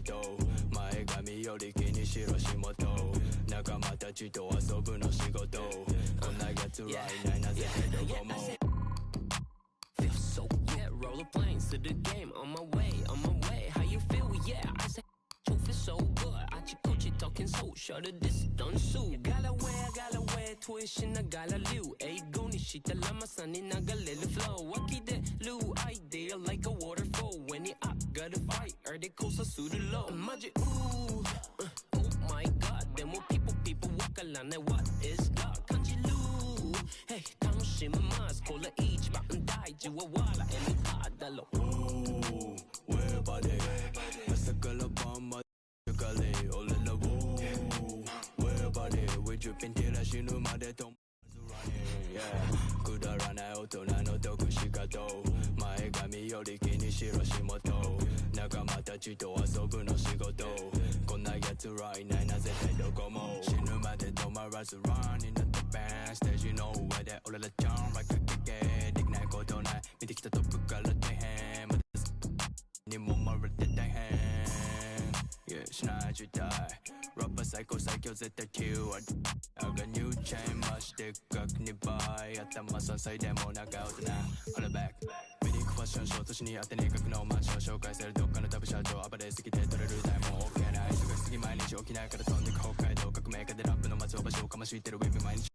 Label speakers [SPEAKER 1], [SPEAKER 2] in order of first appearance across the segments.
[SPEAKER 1] がとう前髪より気にしろ仕事仲間たちと遊ぶの仕事こんな奴らいないなぜどこも
[SPEAKER 2] Feel so yeah, roller planes to the game on my way, how you feel, yeah, I say you feel so good, 아치코치 talking so short of this don't sue gotta wear tuition I gotta live 에이고니 시달라마산이 나갈래를 flow 와기대루 idea like a waterfall when it up gotta fight they coast 수를 low 맞지 ooh oh my god then more people walk along what is God 간지루 hey 당신은 마스 콜라 each mountain die 지워와라 애미 아달로
[SPEAKER 1] ooh where body 마스컬러 밤마 갈래 올라라 ooh where body with you 빈티라시누 마데 동 yeah くだらない大人の特殊かと前髪より気にしろ仕事仲間たちと遊ぶの仕事こんな奴らいないな絶対どこも死ぬまで止まらず Running at the band Stageの上で俺らジャンプかけできないことない見てきたトップから大変まだにもまれて大変 Yeah しない時代ラッパー最高最強絶対 Q I got new chain ましてかく2倍頭3歳でも長大人 Hold it back メディックファッションショー都市にあって二角のマンション紹介されるどっかのタブ社長暴れすぎて取れる台も OK ない忙しすぎ毎日起きないから飛んでく北海道革命家でラップの松尾場所をかましいてるウィビ毎日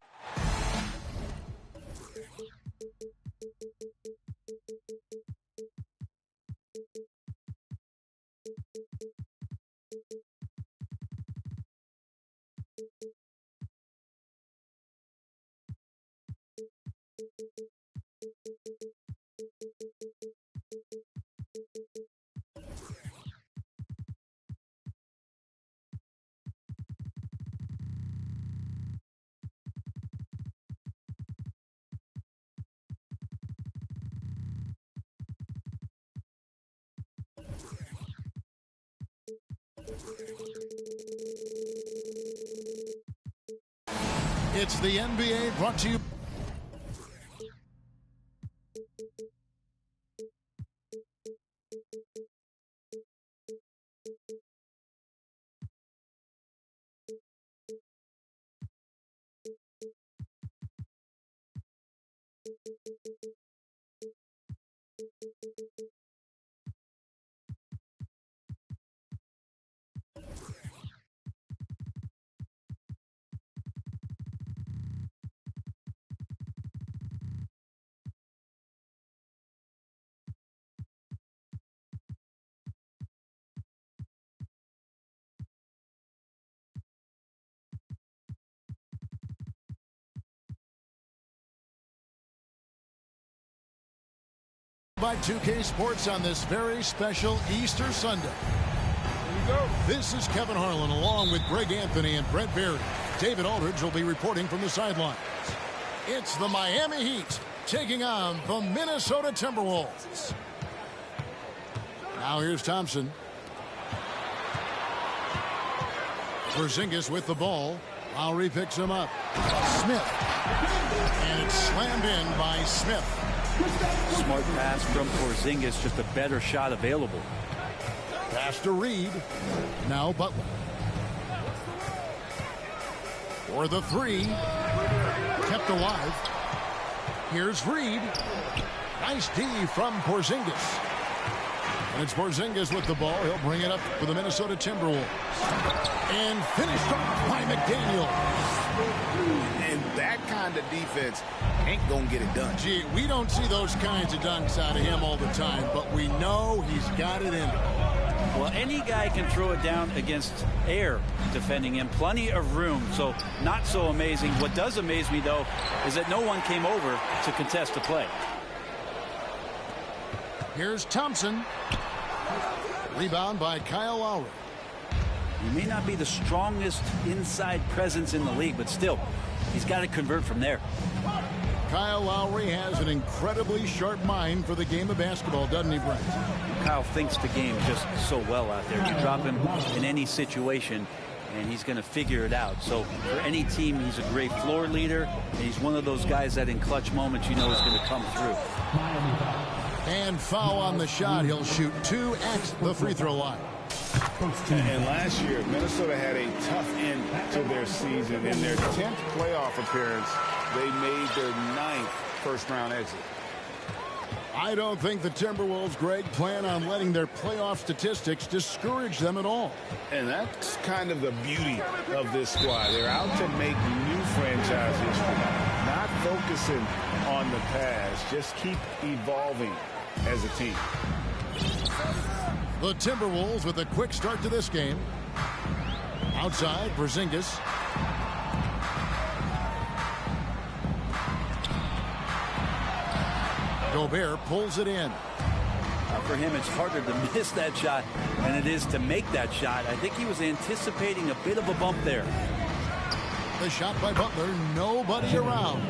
[SPEAKER 3] It's the NBA brought to you. By 2K Sports on this very special Easter Sunday. Here we go. This is Kevin Harlan along with Greg Anthony and Brett Berry. David Aldridge will be reporting from the sidelines. It's the Miami Heat taking on the Minnesota Timberwolves. Now here's Thompson. Porzingis with the ball. Lowry picks him up. Smith. And it's slammed in by Smith.
[SPEAKER 4] Smart pass from Porzingis, just a better shot available.
[SPEAKER 3] Pass to Reed. Now Butler. For the three. Kept alive. Here's Reed. Nice D from Porzingis. And it's Porzingis with the ball. He'll bring it up for the Minnesota Timberwolves. And finished off by McDaniel.
[SPEAKER 5] And that kind of defense ain't gonna get it done.
[SPEAKER 3] Gee, we don't see those kinds of dunks out of him all the time, but we know he's got it in him.
[SPEAKER 4] Well, any guy can throw it down against air defending him. Plenty of room, so not so amazing. What does amaze me, though, is that no one came over to contest the play.
[SPEAKER 3] Here's Thompson. Rebound by Kyle Lowry.
[SPEAKER 4] He may not be the strongest inside presence in the league, but still, he's got to convert from there.
[SPEAKER 3] Kyle Lowry has an incredibly sharp mind for the game of basketball, doesn't he, Brent?
[SPEAKER 4] Kyle thinks the game just so well out there. You drop him in any situation, and he's going to figure it out. So for any team, he's a great floor leader, and he's one of those guys that in clutch moments you know is going to come through.
[SPEAKER 3] And foul on the shot. He'll shoot 2 at the free throw line.
[SPEAKER 5] And last year, Minnesota had a tough end to their season. In their 10th playoff appearance, they made their 9th first-round exit.
[SPEAKER 3] I don't think the Timberwolves, Greg, plan on letting their playoff statistics discourage them at all.
[SPEAKER 5] And that's kind of the beauty of this squad. They're out to make new franchise history, not focusing on the past. Just keep evolving as a team.
[SPEAKER 3] The Timberwolves with a quick start to this game. Outside, Porzingis. Gobert pulls it in.
[SPEAKER 4] For him, it's harder to miss that shot than it is to make that shot. I think he was anticipating a bit of a bump there.
[SPEAKER 3] The shot by Butler, nobody around.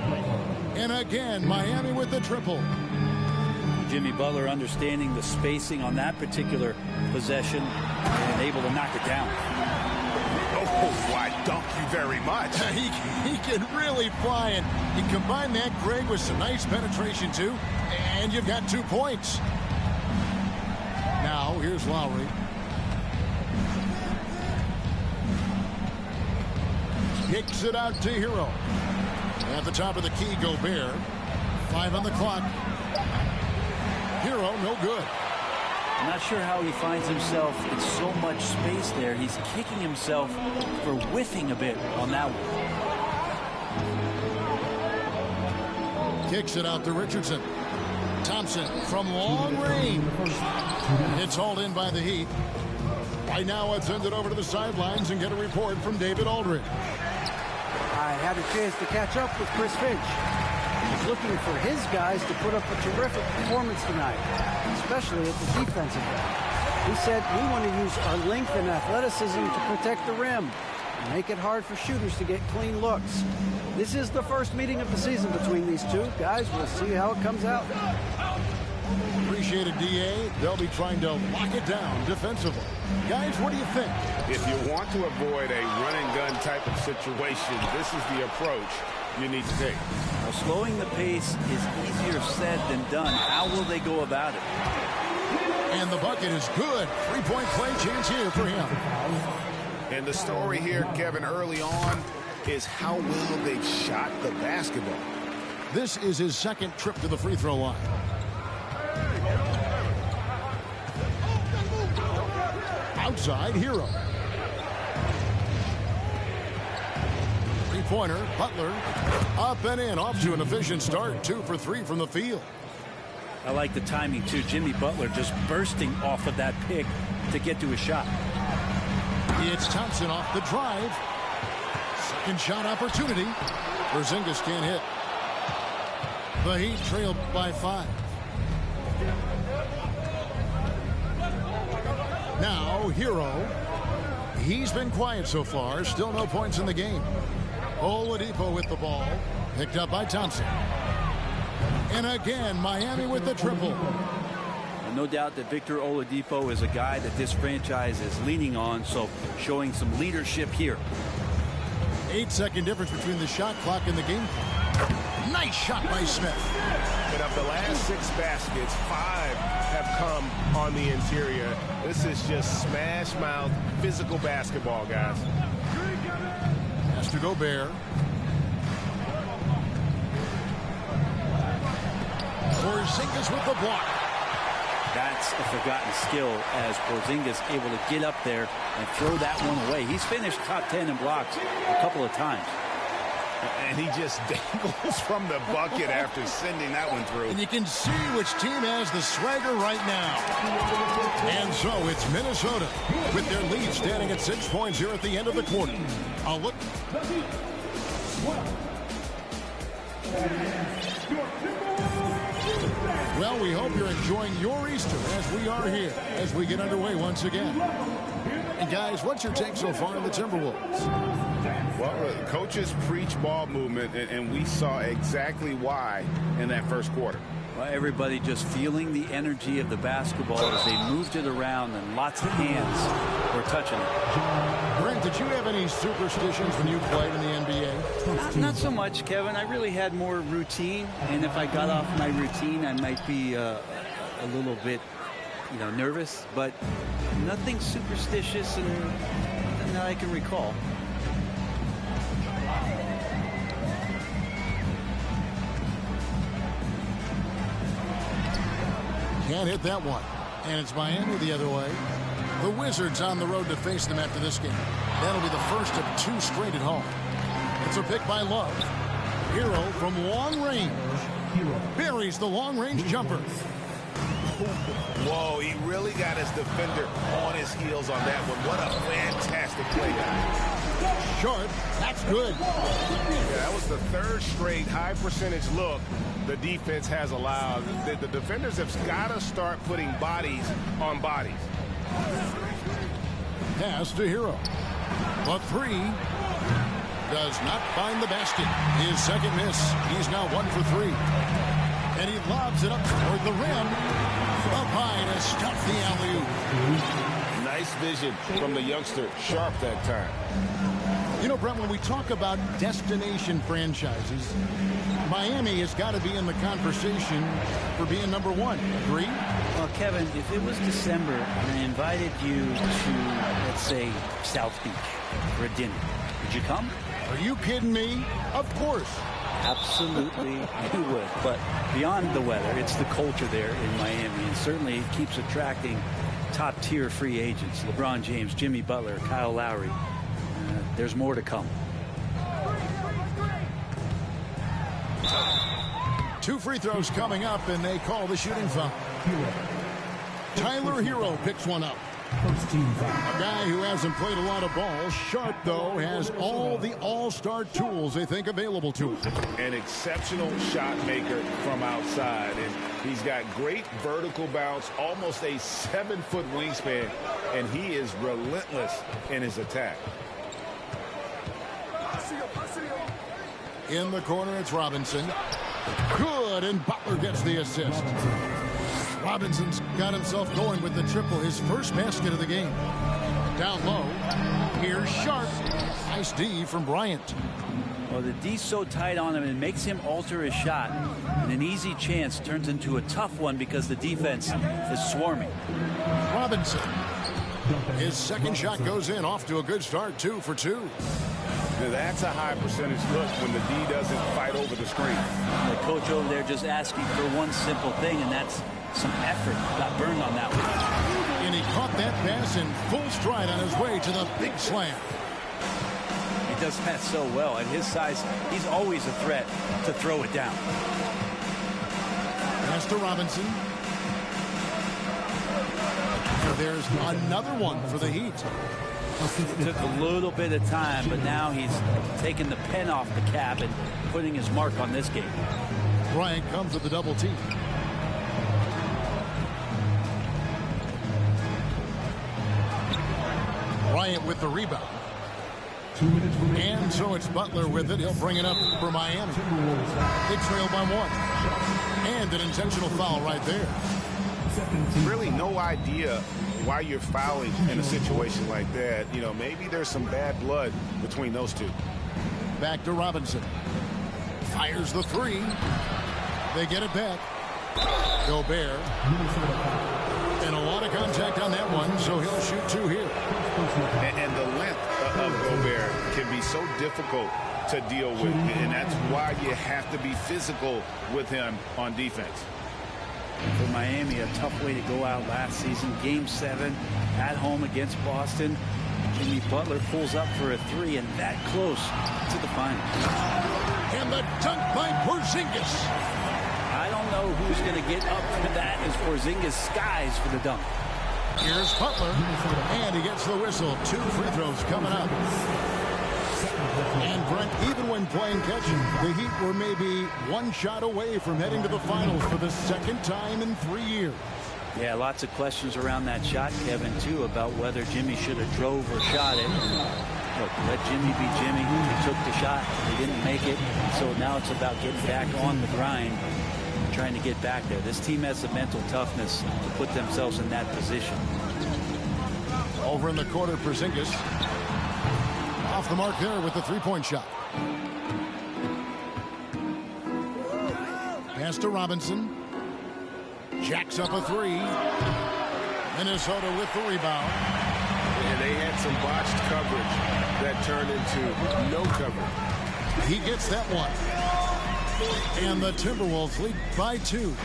[SPEAKER 3] And again, Miami with the triple.
[SPEAKER 4] Jimmy Butler understanding the spacing on that particular possession and able to knock it down.
[SPEAKER 5] Oh, why, thank you very much.
[SPEAKER 3] He can really fly, and you combine that, Greg, with some nice penetration, too, and you've got 2 points. Now, here's Lowry. Kicks it out to Hero. At the top of the key, Gobert. 5 on the clock. Hero, no good.
[SPEAKER 4] I'm not sure how he finds himself in so much space there. He's kicking himself for whiffing a bit on that one.
[SPEAKER 3] Kicks it out to Richardson. Thompson from long range. It's hauled in by the Heat. Right now, let's send it over to the sidelines and get a report from David Aldridge.
[SPEAKER 6] I had a chance to catch up with Chris Finch. He's looking for his guys to put up a terrific performance tonight, especially at the defensive end. He said we want to use our length and athleticism to protect the rim and make it hard for shooters to get clean looks. This is the first meeting of the season between these two guys. We'll see how it comes out.
[SPEAKER 3] Appreciate it, DA. They'll be trying to lock it down defensively. Guys, what do you think?
[SPEAKER 5] If you want to avoid a run-and-gun type of situation, this is the approach you need to take.
[SPEAKER 4] Now, slowing the pace is easier said than done. How will they go about it?
[SPEAKER 3] And the bucket is good. 3-point play chance here for him.
[SPEAKER 5] And the story here, Kevin, early on is how well they've shot the basketball.
[SPEAKER 3] This is his second trip to the free throw line. Outside, Hero. Three-pointer, Butler, up and in, off to an efficient start. 2 for 3 from the field.
[SPEAKER 4] I like the timing, too. Jimmy Butler just bursting off of that pick to get to a shot.
[SPEAKER 3] It's Thompson off the drive. Second shot opportunity. Porzingis can't hit. The Heat trailed by 5. Now, Hero. He's been quiet so far. Still no points in the game. Oladipo with the ball. Picked up by Thompson. And again, Miami with the triple.
[SPEAKER 4] And no doubt that Victor Oladipo is a guy that this franchise is leaning on, so showing some leadership here.
[SPEAKER 3] 8-second difference between the shot clock and the game clock. Nice shot by Smith.
[SPEAKER 7] And of the last 6 baskets, 5 have come on the interior. This is just smash mouth physical basketball, guys.
[SPEAKER 3] Has to Gobert. Porzingis with the block.
[SPEAKER 4] That's a forgotten skill as Porzingis able to get up there and throw that one away. He's finished top 10 in blocks a couple of times.
[SPEAKER 5] And he just dangles from the bucket after sending that one through.
[SPEAKER 3] And you can see which team has the swagger right now. And so it's Minnesota with their lead standing at 6 points here at the end of the quarter. A look. Well, we hope you're enjoying your Easter as we are here as we get underway once again. And guys, what's your take so far on the Timberwolves?
[SPEAKER 5] Well, coaches preach ball movement, and we saw exactly why in that first quarter.
[SPEAKER 4] Well, everybody just feeling the energy of the basketball as they moved it around, and lots of hands were touching it.
[SPEAKER 3] Brent, did you have any superstitions when you played in the NBA?
[SPEAKER 4] Not so much, Kevin. I really had more routine, and if I got off my routine, I might be a little bit nervous, but nothing superstitious and nothing that I can recall.
[SPEAKER 3] Can't hit that one. And it's Miami the other way. The Wizards on the road to face them after this game. That'll be the first of 2 straight at home. It's a pick by Love. Hero from long range. Buries the long-range jumper.
[SPEAKER 5] Whoa, he really got his defender on his heels on that one. What a fantastic play, guys.
[SPEAKER 3] Sharp, that's good.
[SPEAKER 7] Yeah, that was the 3rd straight high-percentage look the defense has allowed. The defenders have got to start putting bodies on bodies.
[SPEAKER 3] Pass to Hero. A 3 does not find the basket. His second miss. He's now 1 for 3. And he lobs it up toward the rim. Up high to stuff the alley-oop.
[SPEAKER 5] Nice vision from the youngster. Sharp that time.
[SPEAKER 3] You know, Brent, when we talk about destination franchises, Miami has got to be in the conversation for being number 1. Agree?
[SPEAKER 4] Well, Kevin, if it was December and I invited you to, let's say, South Beach for a dinner, would you come?
[SPEAKER 3] Are you kidding me? Of course.
[SPEAKER 4] Absolutely, you would. But beyond the weather, it's the culture there in Miami, and certainly it keeps attracting top-tier free agents. LeBron James, Jimmy Butler, Kyle Lowry. There's more to come.
[SPEAKER 3] 2 free throws coming up, and they call the shooting foul. Tyler Hero picks one up. A guy who hasn't played a lot of ball. Sharp, though, has all the all-star tools they think available to him.
[SPEAKER 5] An exceptional shot maker from outside. And he's got great vertical bounce, almost a 7-foot wingspan, and he is relentless in his attack.
[SPEAKER 3] In the corner, it's Robinson. Good, and Butler gets the assist. Robinson's got himself going with the triple, his first basket of the game. Down low, here's Sharp. Nice D from Bryant.
[SPEAKER 4] Well, the D's so tight on him, it makes him alter his shot. And an easy chance turns into a tough one because the defense is swarming.
[SPEAKER 3] Robinson. His second shot goes in, off to a good start, 2 for 2.
[SPEAKER 5] Now that's a high percentage look when the D doesn't fight over the screen.
[SPEAKER 4] The coach over there just asking for one simple thing, and that's some effort. Got burned on that one.
[SPEAKER 3] And he caught that pass in full stride on his way to the big slam.
[SPEAKER 4] He does that so well. At his size, he's always a threat to throw it down.
[SPEAKER 3] Pass to Robinson. There's another one for the Heat.
[SPEAKER 4] It took a little bit of time, but now he's taking the pen off the cap and putting his mark on this game.
[SPEAKER 3] Bryant comes with the double team. Bryant with the rebound. And so it's Butler with it. He'll bring it up for Miami. They trail by 1. And an intentional foul right there.
[SPEAKER 7] Really no idea why you're fouling in a situation like that. You know, maybe there's some bad blood between those two.
[SPEAKER 3] Back to Robinson. Fires the 3. They get it back. Gobert. And a lot of contact on that one, so he'll shoot 2 here.
[SPEAKER 5] And the length of Gobert can be so difficult to deal with, and that's why you have to be physical with him on defense.
[SPEAKER 4] For Miami, a tough way to go out last season. Game 7 at home against Boston. Jimmy Butler pulls up for a 3 and that close to the final.
[SPEAKER 3] And the dunk by Porzingis.
[SPEAKER 4] I don't know who's going to get up for that as Porzingis skies for the dunk.
[SPEAKER 3] Here's Butler, and he gets the whistle. 2 free throws coming up. And Brent, even when playing catch, the Heat were maybe 1 shot away from heading to the finals for the 2nd time in 3 years.
[SPEAKER 4] Yeah, lots of questions around that shot, Kevin, too, about whether Jimmy should have drove or shot it. Look, let Jimmy be Jimmy. He took the shot. He didn't make it. So now it's about getting back on the grind and trying to get back there. This team has the mental toughness to put themselves in that position.
[SPEAKER 3] Over in the corner, Porzingis. Off the mark there with the 3-point shot. Pass to Robinson. Jacks up a 3. Minnesota with the rebound.
[SPEAKER 5] And they had some botched coverage that turned into no coverage.
[SPEAKER 3] He gets that one. And the Timberwolves lead by 2.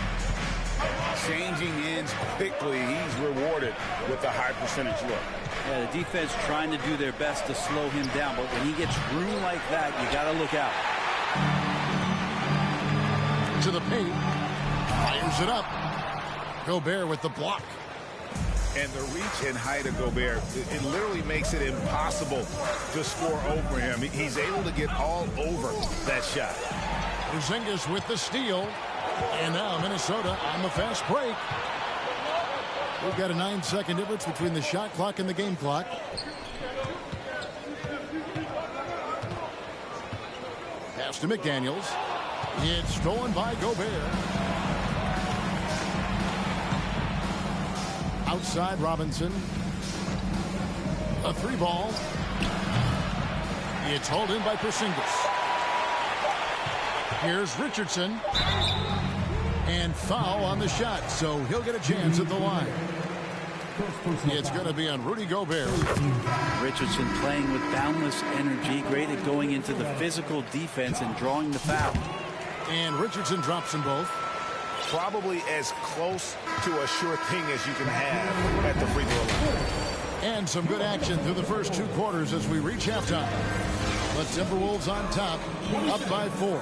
[SPEAKER 5] Changing ends quickly. He's rewarded with a high percentage look.
[SPEAKER 4] Yeah, the defense trying to do their best to slow him down, but when he gets room like that, you got to look out.
[SPEAKER 3] To the paint. Fires it up. Gobert with the block.
[SPEAKER 5] And the reach and height of Gobert, it literally makes it impossible to score over him. He's able to get all over that shot.
[SPEAKER 3] Porzingis with the steal. And now Minnesota on the fast break. We've got a 9-second difference between the shot clock and the game clock. Pass to McDaniels. It's stolen by Gobert. Outside Robinson. A 3-ball. It's hauled in by Porzingis. Here's Richardson. And foul on the shot, so he'll get a chance at the line. It's going to be on Rudy Gobert.
[SPEAKER 4] Richardson playing with boundless energy, great at going into the physical defense and drawing the foul.
[SPEAKER 3] And Richardson drops them both.
[SPEAKER 5] Probably as close to a sure thing as you can have at the free throw line.
[SPEAKER 3] And some good action through the first 2 quarters as we reach halftime. The Timberwolves on top, up by 4.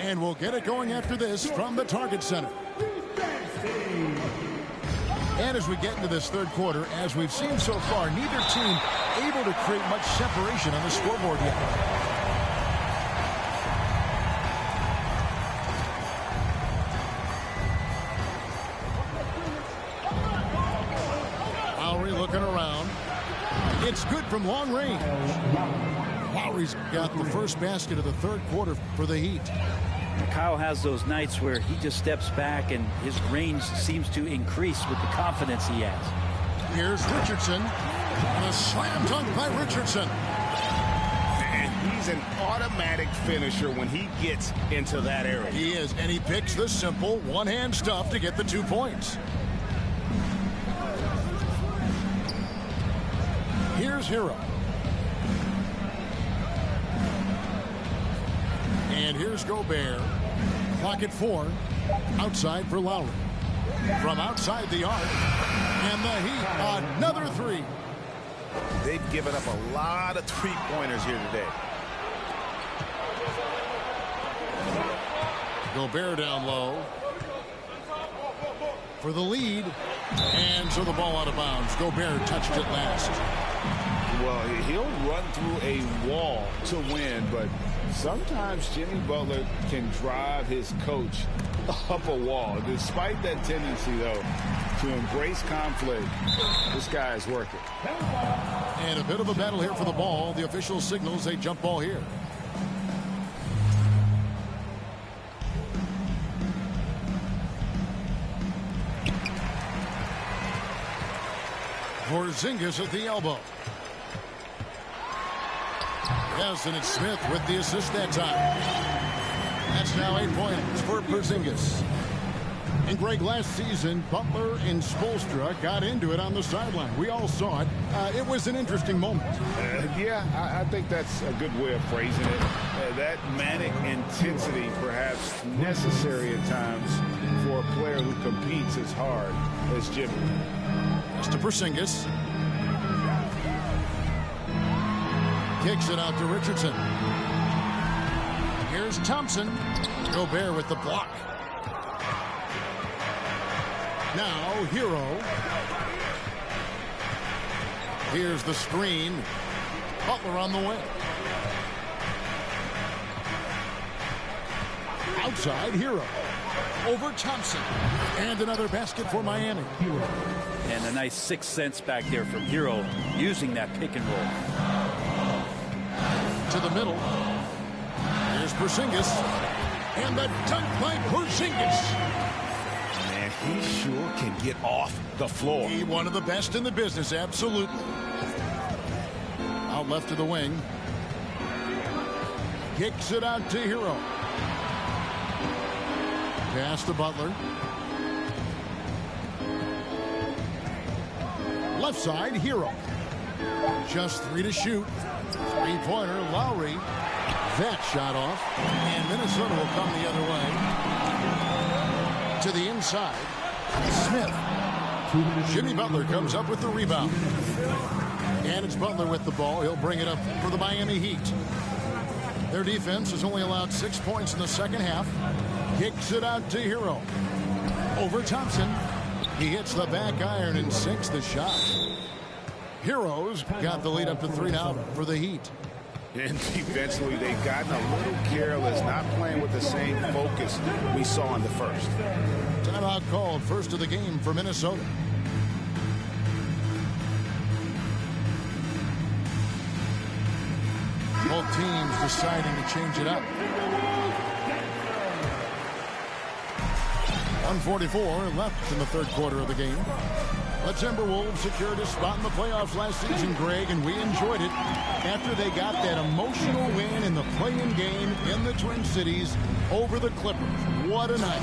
[SPEAKER 3] And we'll get it going after this from the Target Center. And as we get into this third quarter, as we've seen so far, neither team able to create much separation on the scoreboard yet. Lowry looking around. It's good from long range. Lowry's got the first basket of the third quarter for the Heat.
[SPEAKER 4] Kyle has those nights where he just steps back and his range seems to increase with the confidence he has.
[SPEAKER 3] Here's Richardson. And a slam dunk by Richardson.
[SPEAKER 5] And he's an automatic finisher when he gets into that area.
[SPEAKER 3] He is, and he picks the simple one-hand stuff to get the 2 points. Here's Hero. And here's Gobert. Clock at 4. Outside for Lowry. From outside the arc. And the Heat, another 3.
[SPEAKER 5] They've given up a lot of three-pointers here today.
[SPEAKER 3] Gobert down low. For the lead. And so the ball out of bounds. Gobert touched it last.
[SPEAKER 5] Well, he'll run through a wall to win, but sometimes Jimmy Butler can drive his coach up a wall. Despite that tendency, though, to embrace conflict, this guy is working.
[SPEAKER 3] And a bit of a battle here for the ball. The official signals a jump ball here. Porzingis at the elbow. Yes, and it's Smith with the assist that time. That's now 8 points for Porzingis. And Greg, last season, Butler and Spoelstra got into it on the sideline. We all saw it. It was an interesting moment.
[SPEAKER 5] Yeah, I think that's a good way of phrasing it. That manic intensity perhaps necessary at times for a player who competes as hard as Jimmy.
[SPEAKER 3] That's to Porzingis. Kicks it out to Richardson. Here's Thompson. Gobert with the block. Now Hero. Here's the screen. Butler on the way. Outside Hero. Over Thompson. And another basket for Miami.
[SPEAKER 4] And a nice 6 cents back there from Hero using that pick and roll.
[SPEAKER 3] To the middle. Here's Porzingis. And the dunk by Porzingis.
[SPEAKER 5] Man, he sure can get off the floor.
[SPEAKER 3] He one of the best in the business, absolutely. Out left to the wing. Kicks it out to Hero. Pass to Butler. Left side, Hero. Just 3 to shoot. Three-pointer, Lowry. That shot off. And Minnesota will come the other way. To the inside. Smith. Jimmy Butler comes up with the rebound. And it's Butler with the ball. He'll bring it up for the Miami Heat. Their defense has only allowed 6 points in the second half. Kicks it out to Hero. Over Thompson. He hits the back iron and sinks the shot. Heroes got the lead up to 3 now for the Heat.
[SPEAKER 5] And defensively, they've gotten a little careless, not playing with the same focus we saw in the first.
[SPEAKER 3] Timeout called, first of the game for Minnesota. Both teams deciding to change it up. 1:44 left in the third quarter of the game. The Timberwolves secured a spot in the playoffs last season, Greg, and we enjoyed it after they got that emotional win in the play-in game in the Twin Cities over the Clippers. What a night.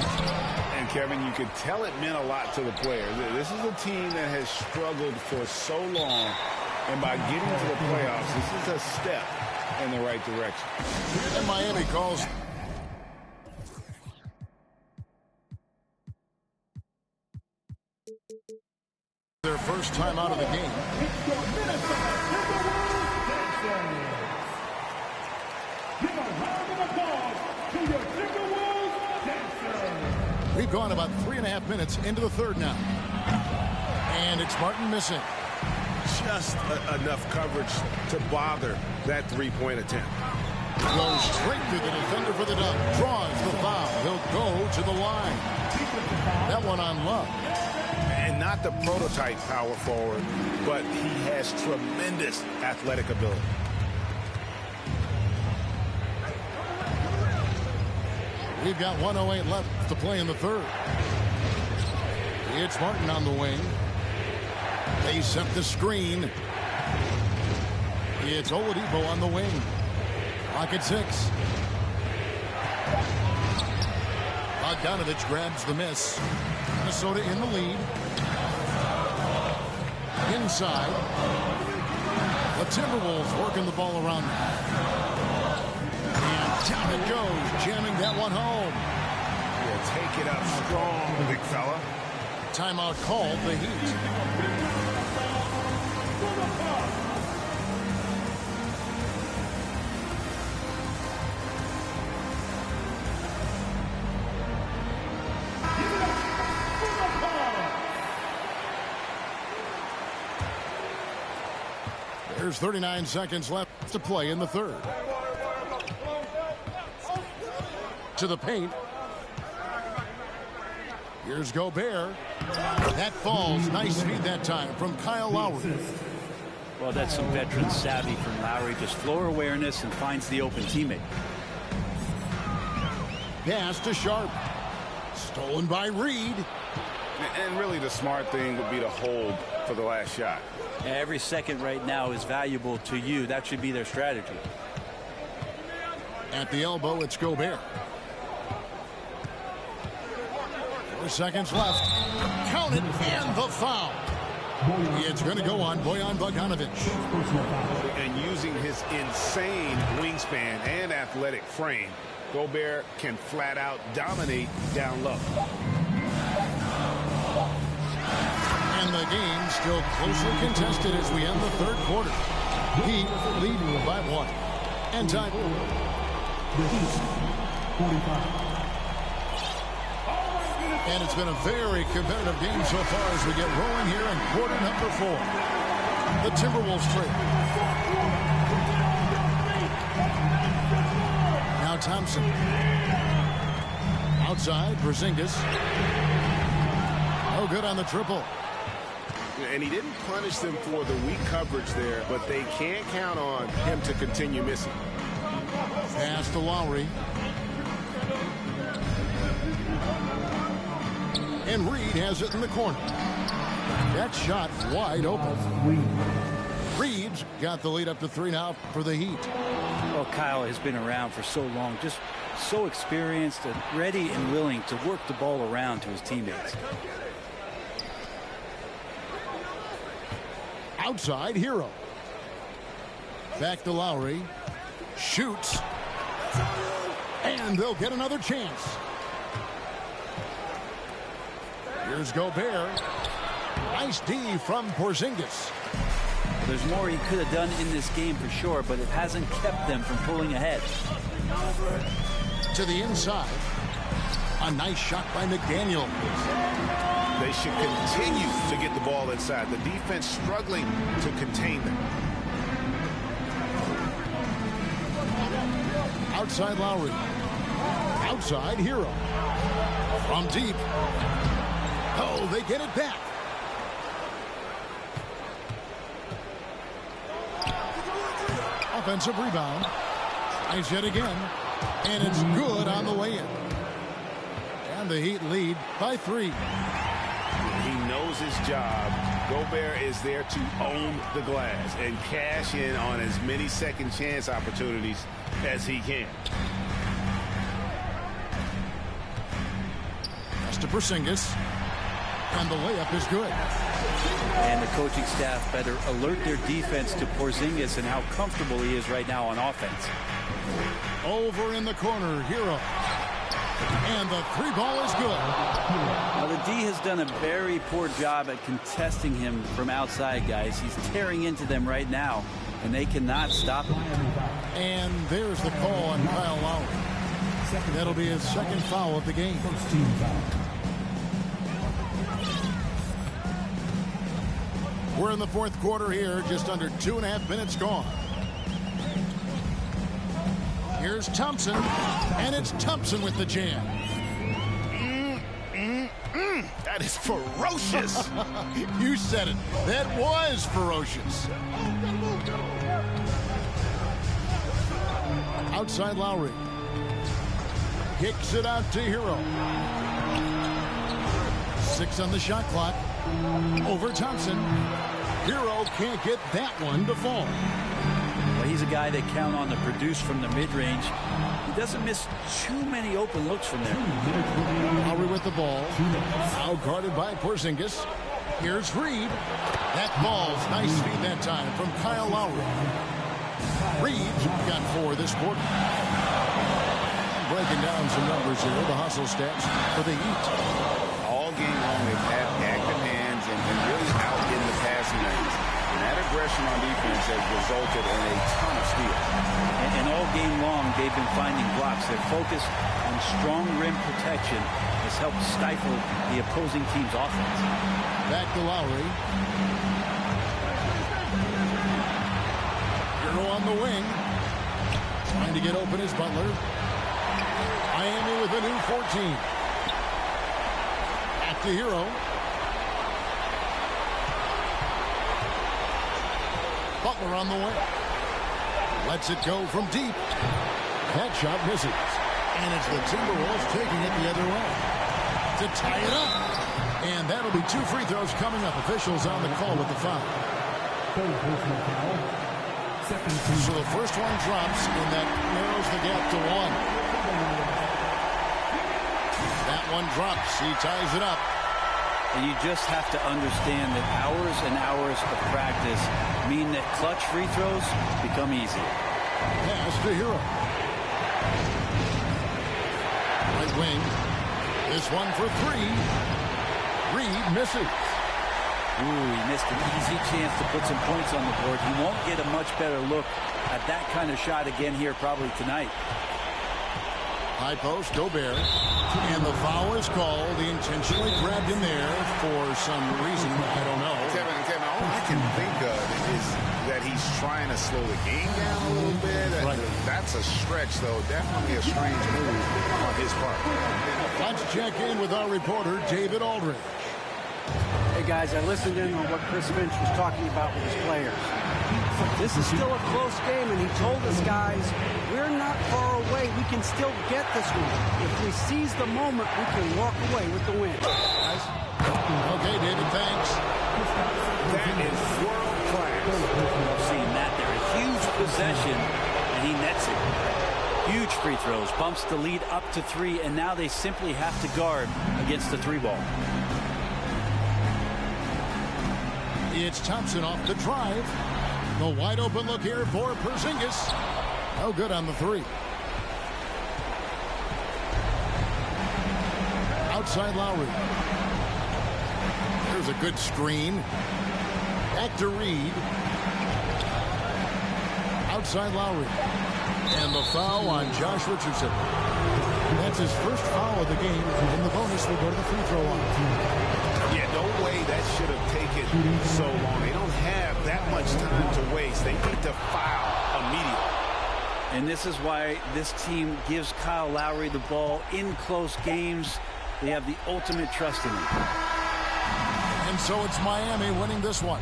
[SPEAKER 5] And, Kevin, you could tell it meant a lot to the players. This is a team that has struggled for so long, and by getting to the playoffs, this is a step in the right direction.
[SPEAKER 3] And Miami calls their first time out of the game. We've gone about 3.5 minutes into the third now. And it's Martin missing.
[SPEAKER 7] Just enough coverage to bother that three-point attempt.
[SPEAKER 3] Goes straight through the defender for the dunk. Draws the foul. He'll go to the line. That one on Love.
[SPEAKER 7] And not the prototype power forward, but he has tremendous athletic ability.
[SPEAKER 3] We've got 1:08 left to play in the third. It's Martin on the wing. They set the screen. It's Oladipo on the wing. Clock at 6. Bogdanovich grabs the miss. Minnesota in the lead. Inside. The Timberwolves working the ball around them. And down it goes, jamming that one home.
[SPEAKER 7] Yeah, take it up strong, big fella.
[SPEAKER 3] Timeout called, the Heat. There's 39 seconds left to play in the third. To the paint. Here's Gobert. That falls. Nice feed that time from Kyle Lowry.
[SPEAKER 4] Well, that's some veteran savvy from Lowry. Just floor awareness and finds the open teammate.
[SPEAKER 3] Pass to Sharp. Stolen by Reed.
[SPEAKER 5] And really the smart thing would be to hold for the last shot.
[SPEAKER 4] Every second right now is valuable to you. That should be their strategy.
[SPEAKER 3] At the elbow, it's Gobert. 4 seconds left. Count it, and the foul. It's going to go on Bojan Bogdanovich.
[SPEAKER 7] And using his insane wingspan and athletic frame, Gobert can flat out dominate down low.
[SPEAKER 3] And the game still closely contested as we end the third quarter. Heat leading by 1. And time. And it's been a very competitive game so far as we get rolling here in quarter number 4. The Timberwolves trail. Now Thompson. Outside, Porzingis. No good on the triple.
[SPEAKER 7] And he didn't punish them for the weak coverage there, but they can't count on him to continue missing.
[SPEAKER 3] Pass to Lowry. And Reed has it in the corner. That shot wide open. Reed's got the lead up to 3 now for the Heat.
[SPEAKER 4] Well, Kyle has been around for so long, just so experienced and ready and willing to work the ball around to his teammates.
[SPEAKER 3] Outside, Hero. Back to Lowry. Shoots. And they'll get another chance. Here's Gobert. Nice D from Porzingis.
[SPEAKER 4] There's more he could have done in this game for sure, but it hasn't kept them from pulling ahead.
[SPEAKER 3] To the inside. A nice shot by McDaniel.
[SPEAKER 5] They should continue to get the ball inside. The defense struggling to contain them.
[SPEAKER 3] Outside Lowry. Outside Hero. From deep. Oh, they get it back. Offensive rebound. Nice hit again. And it's good on the way in. And the Heat lead by 3.
[SPEAKER 5] He knows his job. Gobert is there to own the glass and cash in on as many second chance opportunities as he can.
[SPEAKER 3] Pass to Porzingis. And the layup is good.
[SPEAKER 4] And the coaching staff better alert their defense to Porzingis and how comfortable he is right now on offense.
[SPEAKER 3] Over in the corner, Hero. And the 3 ball is good.
[SPEAKER 4] Now, the D has done a very poor job at contesting him from outside, guys. He's tearing into them right now, and they cannot stop him.
[SPEAKER 3] And there's the call on Kyle Lowry. That'll be his second foul of the game. We're in the fourth quarter here, just under 2.5 minutes gone. Here's Thompson, and it's Thompson with the jam.
[SPEAKER 5] That is ferocious.
[SPEAKER 3] You said it. That was ferocious. Outside Lowry. Kicks it out to Hero. 6 on the shot clock. Over Thompson. Hero can't get that one to fall.
[SPEAKER 4] Well, he's a guy they count on to produce from the mid-range. He doesn't miss too many open looks from there.
[SPEAKER 3] Lowry with the ball. Now guarded by Porzingis. Here's Reed. That ball's nice feed that time from Kyle Lowry. Reed got 4 this quarter. Breaking down some numbers here, the hustle stats for the Heat.
[SPEAKER 5] All game long, they've had active hands and really out in the passing lanes. And that aggression on defense has resulted in a ton of steals.
[SPEAKER 4] And all game long, they've been finding blocks. Their focus on strong rim protection has helped stifle the opposing team's offense.
[SPEAKER 3] Back to Lowry. Hero on the wing. Trying to get open is Butler. Miami with a new 14. Back to Hero. Butler on the way. Lets it go from deep. That shot misses. And it's the Timberwolves taking it the other way to tie it up. And that'll be 2 free throws coming up. Officials on the call with the foul. So the first one drops, and that narrows the gap to 1. That one drops. He ties it up.
[SPEAKER 4] And you just have to understand that hours and hours of practice mean that clutch free throws become easy.
[SPEAKER 3] Pass to Hero. Right wing. This one for 3. Reed misses.
[SPEAKER 4] Ooh, he missed an easy chance to put some points on the board. He won't get a much better look at that kind of shot again here probably tonight.
[SPEAKER 3] High post, Gobert. And the foul is called. He intentionally grabbed him there for some reason. I don't know.
[SPEAKER 5] Kevin, all I can think of is that he's trying to slow the game down a little bit.
[SPEAKER 3] Right.
[SPEAKER 5] That's a stretch, though. Definitely a strange move on his part.
[SPEAKER 3] Let's check in with our reporter, David Aldridge.
[SPEAKER 6] Hey, guys, I listened in on what Chris Finch was talking about with his players. This is still a close game, and he told us, guys, we're not far away. We can still get this one. If we seize the moment, we can walk away with the win. Guys?
[SPEAKER 3] Okay, David, thanks.
[SPEAKER 5] That is world class.
[SPEAKER 4] I've seen that there. A huge possession, and he nets it. Huge free throws, bumps the lead up to 3, and now they simply have to guard against the 3 ball.
[SPEAKER 3] It's Thompson off the drive. The wide open look here for Porzingis. No good on the three. Outside Lowry. There's a good screen. Back to Reed. Outside Lowry. And the foul on Josh Richardson. That's his first foul of the game, and the bonus will go to the free throw line.
[SPEAKER 5] Yeah, no way that should have taken so long. They don't have that much time to waste. They need to foul immediately.
[SPEAKER 4] And this is why this team gives Kyle Lowry the ball in close games. They have the ultimate trust in him.
[SPEAKER 3] And so it's Miami winning this one.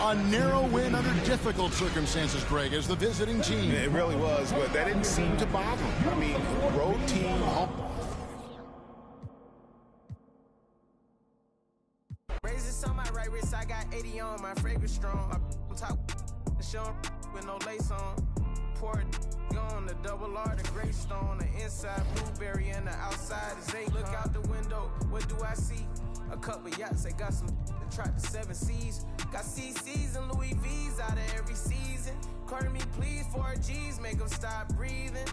[SPEAKER 3] A narrow win under difficult circumstances, Greg, as the visiting team.
[SPEAKER 5] Yeah, it really was, but that didn't seem to bother them. I mean, road team home.
[SPEAKER 8] Razors on my right wrist, I got 80 on, my fragrance strong. I'm top show with no lace on. Pour it on the double R, the gray stone, the inside blueberry and the outside is 8. Look out the window, what do I see? A couple yachts, they got some that tried the 7 C's. Got CC's and Louis V's out of every season. Carter me please, 4 G's, make them stop breathing.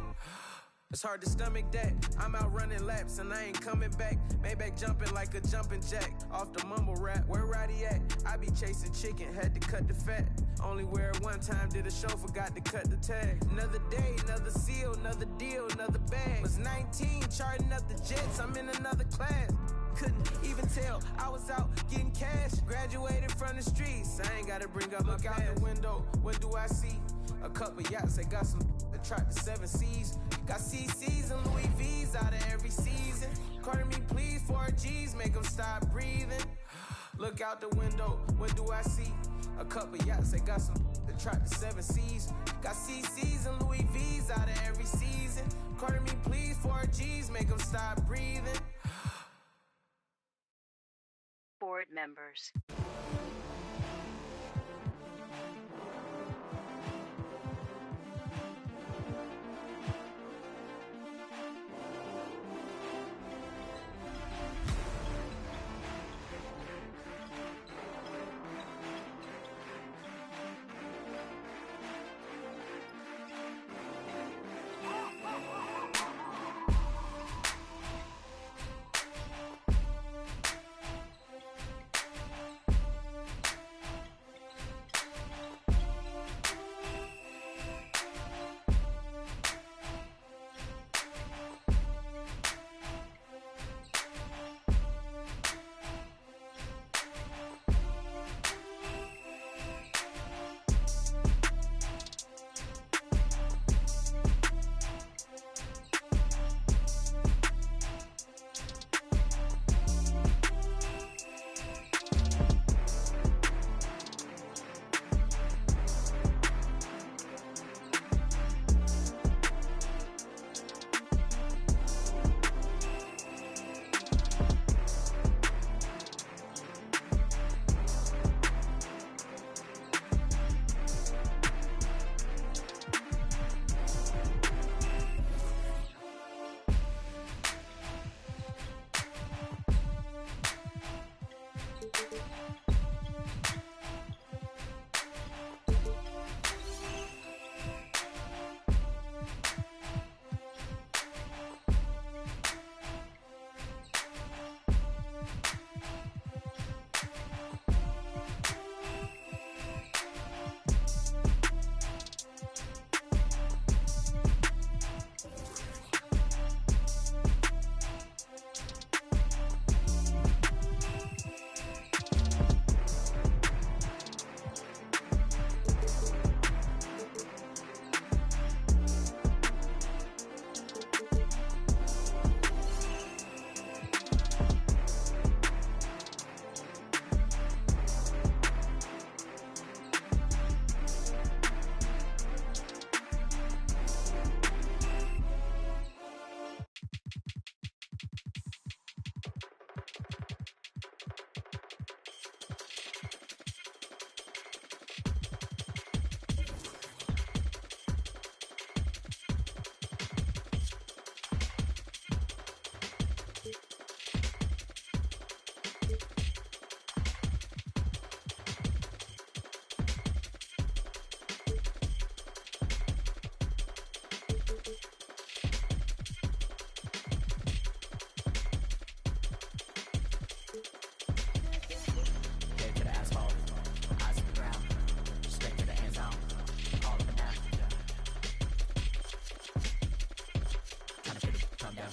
[SPEAKER 8] It's hard to stomach that. I'm out running laps and I ain't coming back. Maybach jumping like a jumping jack off the mumble rap. Where Roddy at? I be chasing chicken, had to cut the fat. Only wear it one time, did a show, forgot to cut the tag. Another day, another seal, another deal, another bag. Was 19, charting up the jets, I'm in another class. Couldn't even tell I was out getting cash. Graduated from the streets, I ain't gotta bring up. Look out the window, what do I see? A couple yachts, they got some that tried the 7 C's. Got CC's and Louis V's out of every season. Carter me please, 4 G's, make them stop breathing. Look out the window, what do I see? A couple yachts, they got some that tried the 7 C's. Got CC's and Louis V's out of every season. Carter me please, 4 G's, make them stop breathing.
[SPEAKER 9] Board members.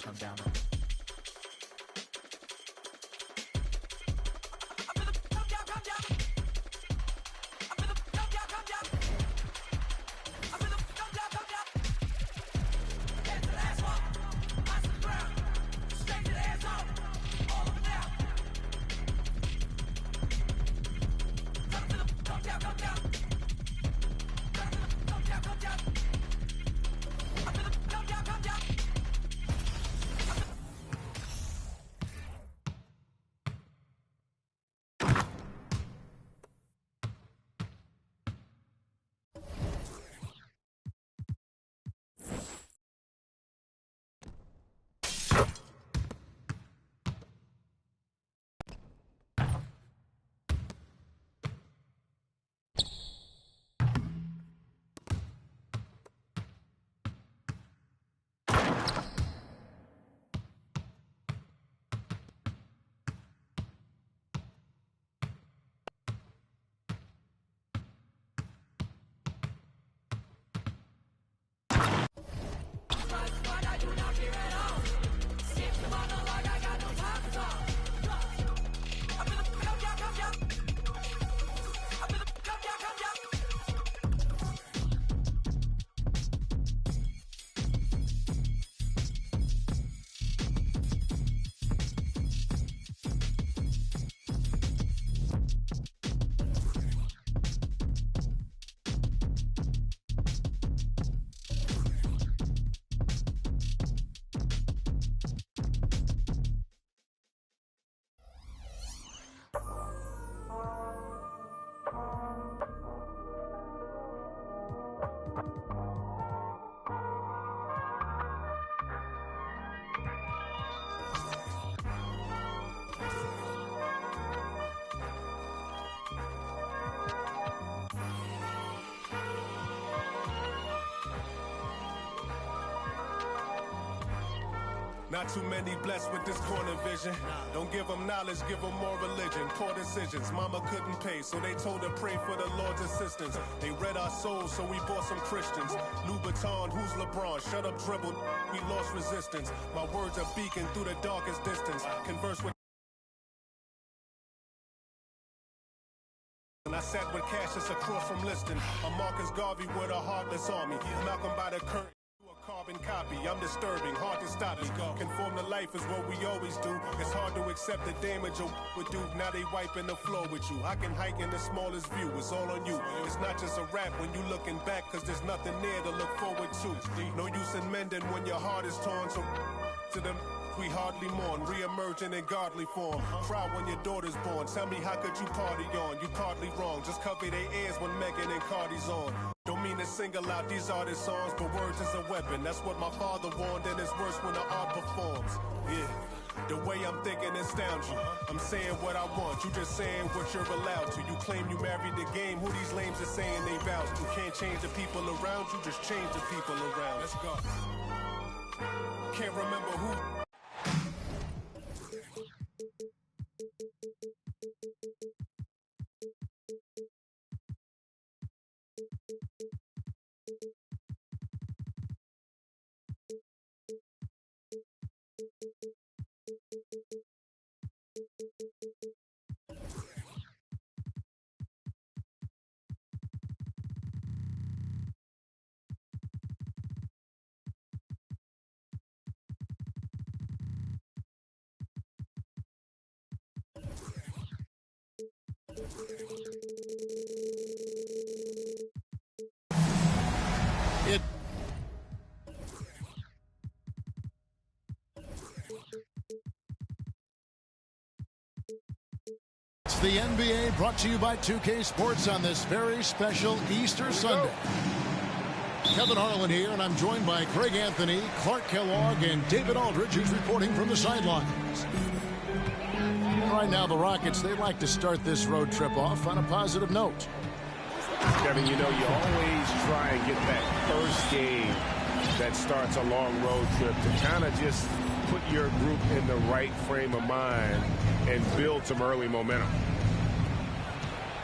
[SPEAKER 10] come down.
[SPEAKER 7] Not too many blessed with this corner vision. Don't give them knowledge, give them more religion. Poor decisions, mama couldn't pay, so they told her pray for the Lord's assistance. They read our souls, so we bought some Christians. Louboutin, who's LeBron? Shut up, dribble. We lost resistance. My words are beacon through the darkest distance. Converse with and I sat with Cassius across from Liston. A Marcus Garvey with a heartless army. Malcolm by the curtain. Carbon copy, I'm disturbing, hard to stop me. Conform to life is what we always do. It's hard to accept the damage a would do. Now they wiping the floor with you. I can hike in the smallest view, it's all on you. It's not just a rap when you looking back, cause there's nothing there to look forward to. No use in mending when your heart is torn, so to them we hardly mourn, re-emerging in godly form. Cry when your daughter's born. Tell me, how could you party on? You partly wrong. Just cover their ears when Megan and Cardi's on. Don't mean to single out these artist songs, but words is a weapon. That's what my father warned, and it's worse when the art performs. Yeah, the way I'm thinking astounds you. I'm saying what I want, you just saying what you're allowed to. You claim you married the game, who these lames are saying they vows to. Can't change the people around you, just change the people around. Let's go. Can't remember who.
[SPEAKER 3] It's the NBA brought to you by 2K Sports on this very special Easter Sunday. Kevin Harlan here, and I'm joined by Craig Anthony, Clark Kellogg, and David Aldridge, who's reporting from the sidelines. Right now, the Rockets, they like to start this road trip off on a positive note.
[SPEAKER 5] Kevin, you know, you always try and get that first game that starts a long road trip to kind of just put your group in the right frame of mind and build some early momentum.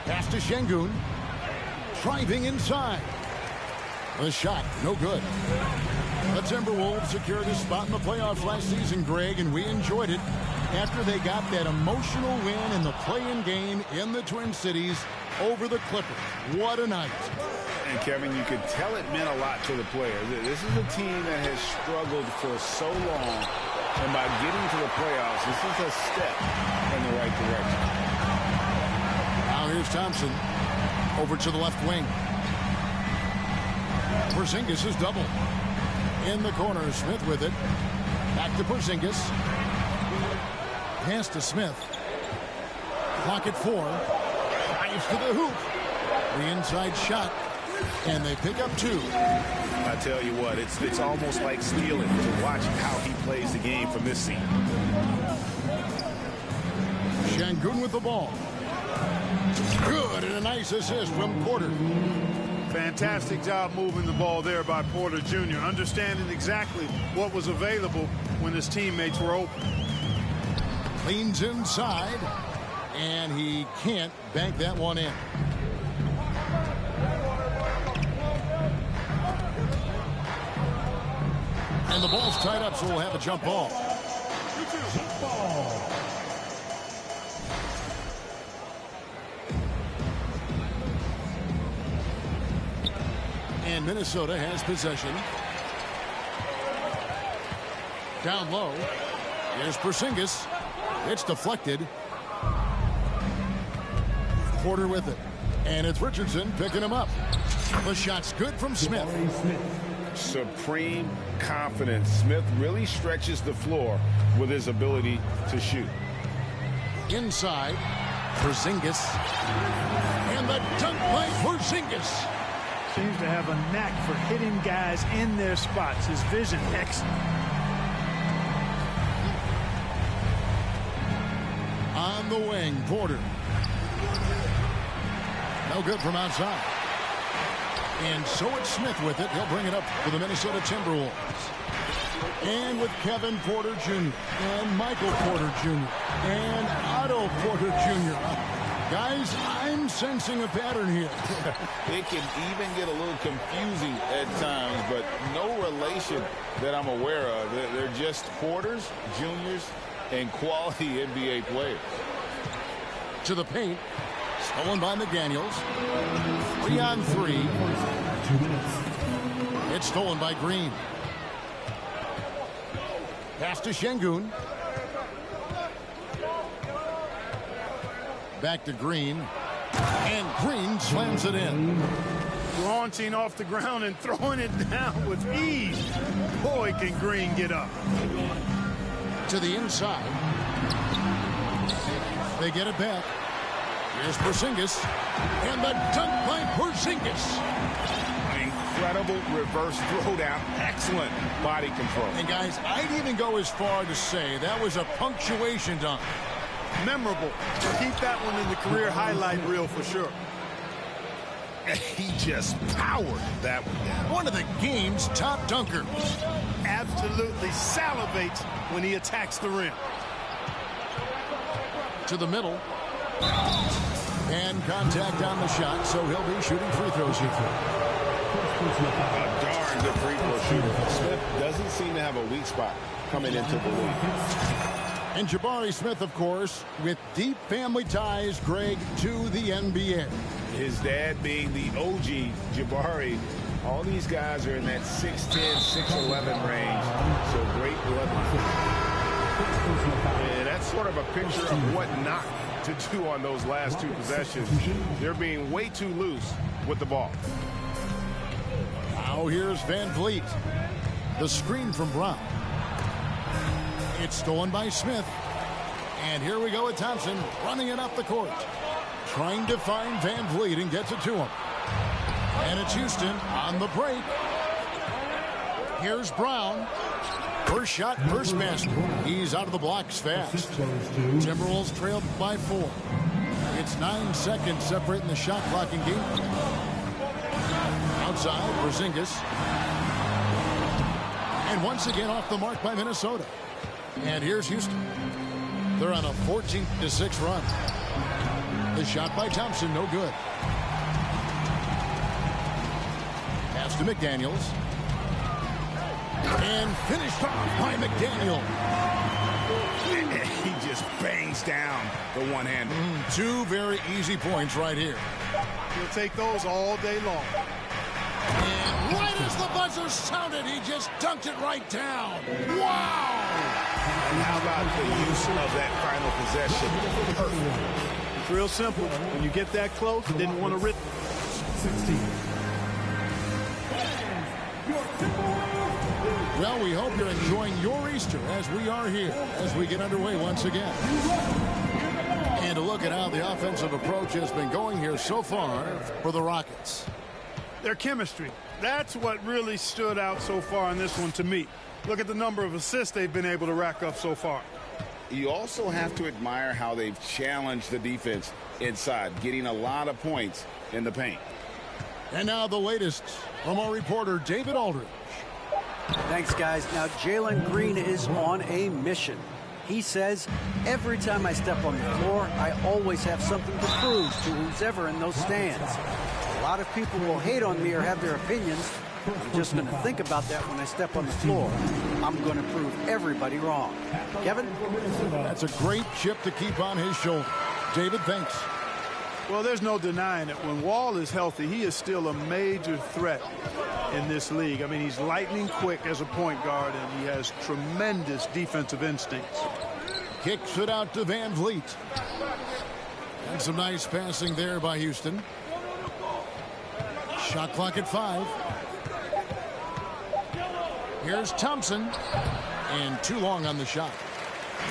[SPEAKER 3] Pass to Şengün. Driving inside. The shot, no good. The Timberwolves secured a spot in the playoffs last season, Greg, and we enjoyed it after they got that emotional win in the play-in game in the Twin Cities over the Clippers. What a night.
[SPEAKER 5] And, Kevin, you could tell it meant a lot to the players. This is a team that has struggled for so long, and by getting to the playoffs, this is a step in the right direction.
[SPEAKER 3] Now here's Thompson over to the left wing. Porzingis is double. In the corner, Smith with it. Back to Porzingis. Pass to Smith. Clock at 4. Drives to the hoop. The inside shot. And they pick up 2.
[SPEAKER 5] I tell you what, it's almost like stealing to watch how he plays the game from this seat.
[SPEAKER 3] Şengün with the ball. Good, and a nice assist from Porter.
[SPEAKER 10] Fantastic job moving the ball there by Porter Jr., understanding exactly what was available when his teammates were open.
[SPEAKER 3] Leans inside, and he can't bank that one in. And the ball's tied up, so we'll have a jump ball. And Minnesota has possession. Down low. Here's Porzingis. It's deflected. Porter with it. And it's Richardson picking him up. The shot's good from Smith.
[SPEAKER 5] Supreme confidence. Smith really stretches the floor with his ability to shoot.
[SPEAKER 3] Inside. Porzingis. And the dunk by Porzingis.
[SPEAKER 10] Seems to have a knack for hitting guys in their spots. His vision excellent.
[SPEAKER 3] On the wing, Porter. No good from outside. And so it's Smith with it. He'll bring it up for the Minnesota Timberwolves. And with Kevin Porter Jr. and Michael Porter Jr. and Otto Porter Jr. Guys, I'm sensing a pattern here.
[SPEAKER 5] It can even get a little confusing at times, but no relation that I'm aware of. They're just Porters, Juniors, and quality NBA players.
[SPEAKER 3] To the paint. Stolen by McDaniels. 3-on-3. It's stolen by Green. Pass to Şengün. Back to Green. And Green slams it in.
[SPEAKER 10] Launching off the ground and throwing it down with ease. Boy, can Green get up.
[SPEAKER 3] To the inside. They get it back. Here's Porzingis. And the dunk by Porzingis.
[SPEAKER 5] Incredible reverse throwdown. Excellent body control.
[SPEAKER 3] And guys, I'd even go as far to say that was a punctuation dunk.
[SPEAKER 10] Memorable. Keep that one in the career highlight reel for sure.
[SPEAKER 5] He just powered that one down.
[SPEAKER 3] One of the game's top dunkers.
[SPEAKER 10] Absolutely salivates when he attacks the rim.
[SPEAKER 3] To the middle. And contact on the shot, so he'll be shooting free throws here.
[SPEAKER 5] A darn good free throw shooter. Smith doesn't seem to have a weak spot coming into the league.
[SPEAKER 3] And Jabari Smith, of course, with deep family ties, Greg, to the NBA.
[SPEAKER 5] His dad being the OG Jabari. All these guys are in that 6'10", 6'11" range. So great bloodline. And that's sort of a picture of what not to do on those last two possessions. They're being way too loose with the ball.
[SPEAKER 3] Now here's Van Vliet. The screen from Brown. It's stolen by Smith. And here we go with Thompson running it up the court. Trying to find Van Vliet and gets it to him. And it's Houston on the break. Here's Brown. First shot, first basket. He's out of the blocks fast. Timberwolves trailed by 4. It's 9 seconds separating the shot clock and game. Outside, Porzingis. And once again off the mark by Minnesota. And here's Houston. They're on a 14-6 run. The shot by Thompson, no good. Pass to McDaniels. And finished off by McDaniel.
[SPEAKER 5] He just bangs down the one-hander.
[SPEAKER 3] Two very easy points right here.
[SPEAKER 10] He'll take those all day long.
[SPEAKER 3] And right as the buzzer sounded, he just dunked it right down. Wow!
[SPEAKER 5] And how about the use of that final possession? Perfect.
[SPEAKER 10] It's real simple. When you get that close, didn't want to rip.
[SPEAKER 7] 16.
[SPEAKER 3] Well, we hope you're enjoying your Easter as we are here, as we get underway once again. And to look at how the offensive approach has been going here so far for the Rockets.
[SPEAKER 10] Their chemistry. That's what really stood out so far in this one to me. Look at the number of assists they've been able to rack up so far.
[SPEAKER 5] You also have to admire how they've challenged the defense inside, getting a lot of points in the paint.
[SPEAKER 3] And now the latest from our reporter, David Aldridge.
[SPEAKER 6] Thanks, guys. Now, Jalen Green is on a mission. He says, every time I step on the floor, I always have something to prove to who's ever in those stands. A lot of people will hate on me or have their opinions. I'm just going to think about that when I step on the floor. I'm going to prove everybody wrong. Kevin?
[SPEAKER 3] That's a great chip to keep on his shoulder. David, thanks.
[SPEAKER 10] Well, there's no denying it. When Wall is healthy, he is still a major threat in this league. I mean, he's lightning quick as a point guard, and he has tremendous defensive instincts.
[SPEAKER 3] Kicks it out to Van Vliet. And some nice passing there by Houston. Shot clock at 5. Here's Thompson. And too long on the shot.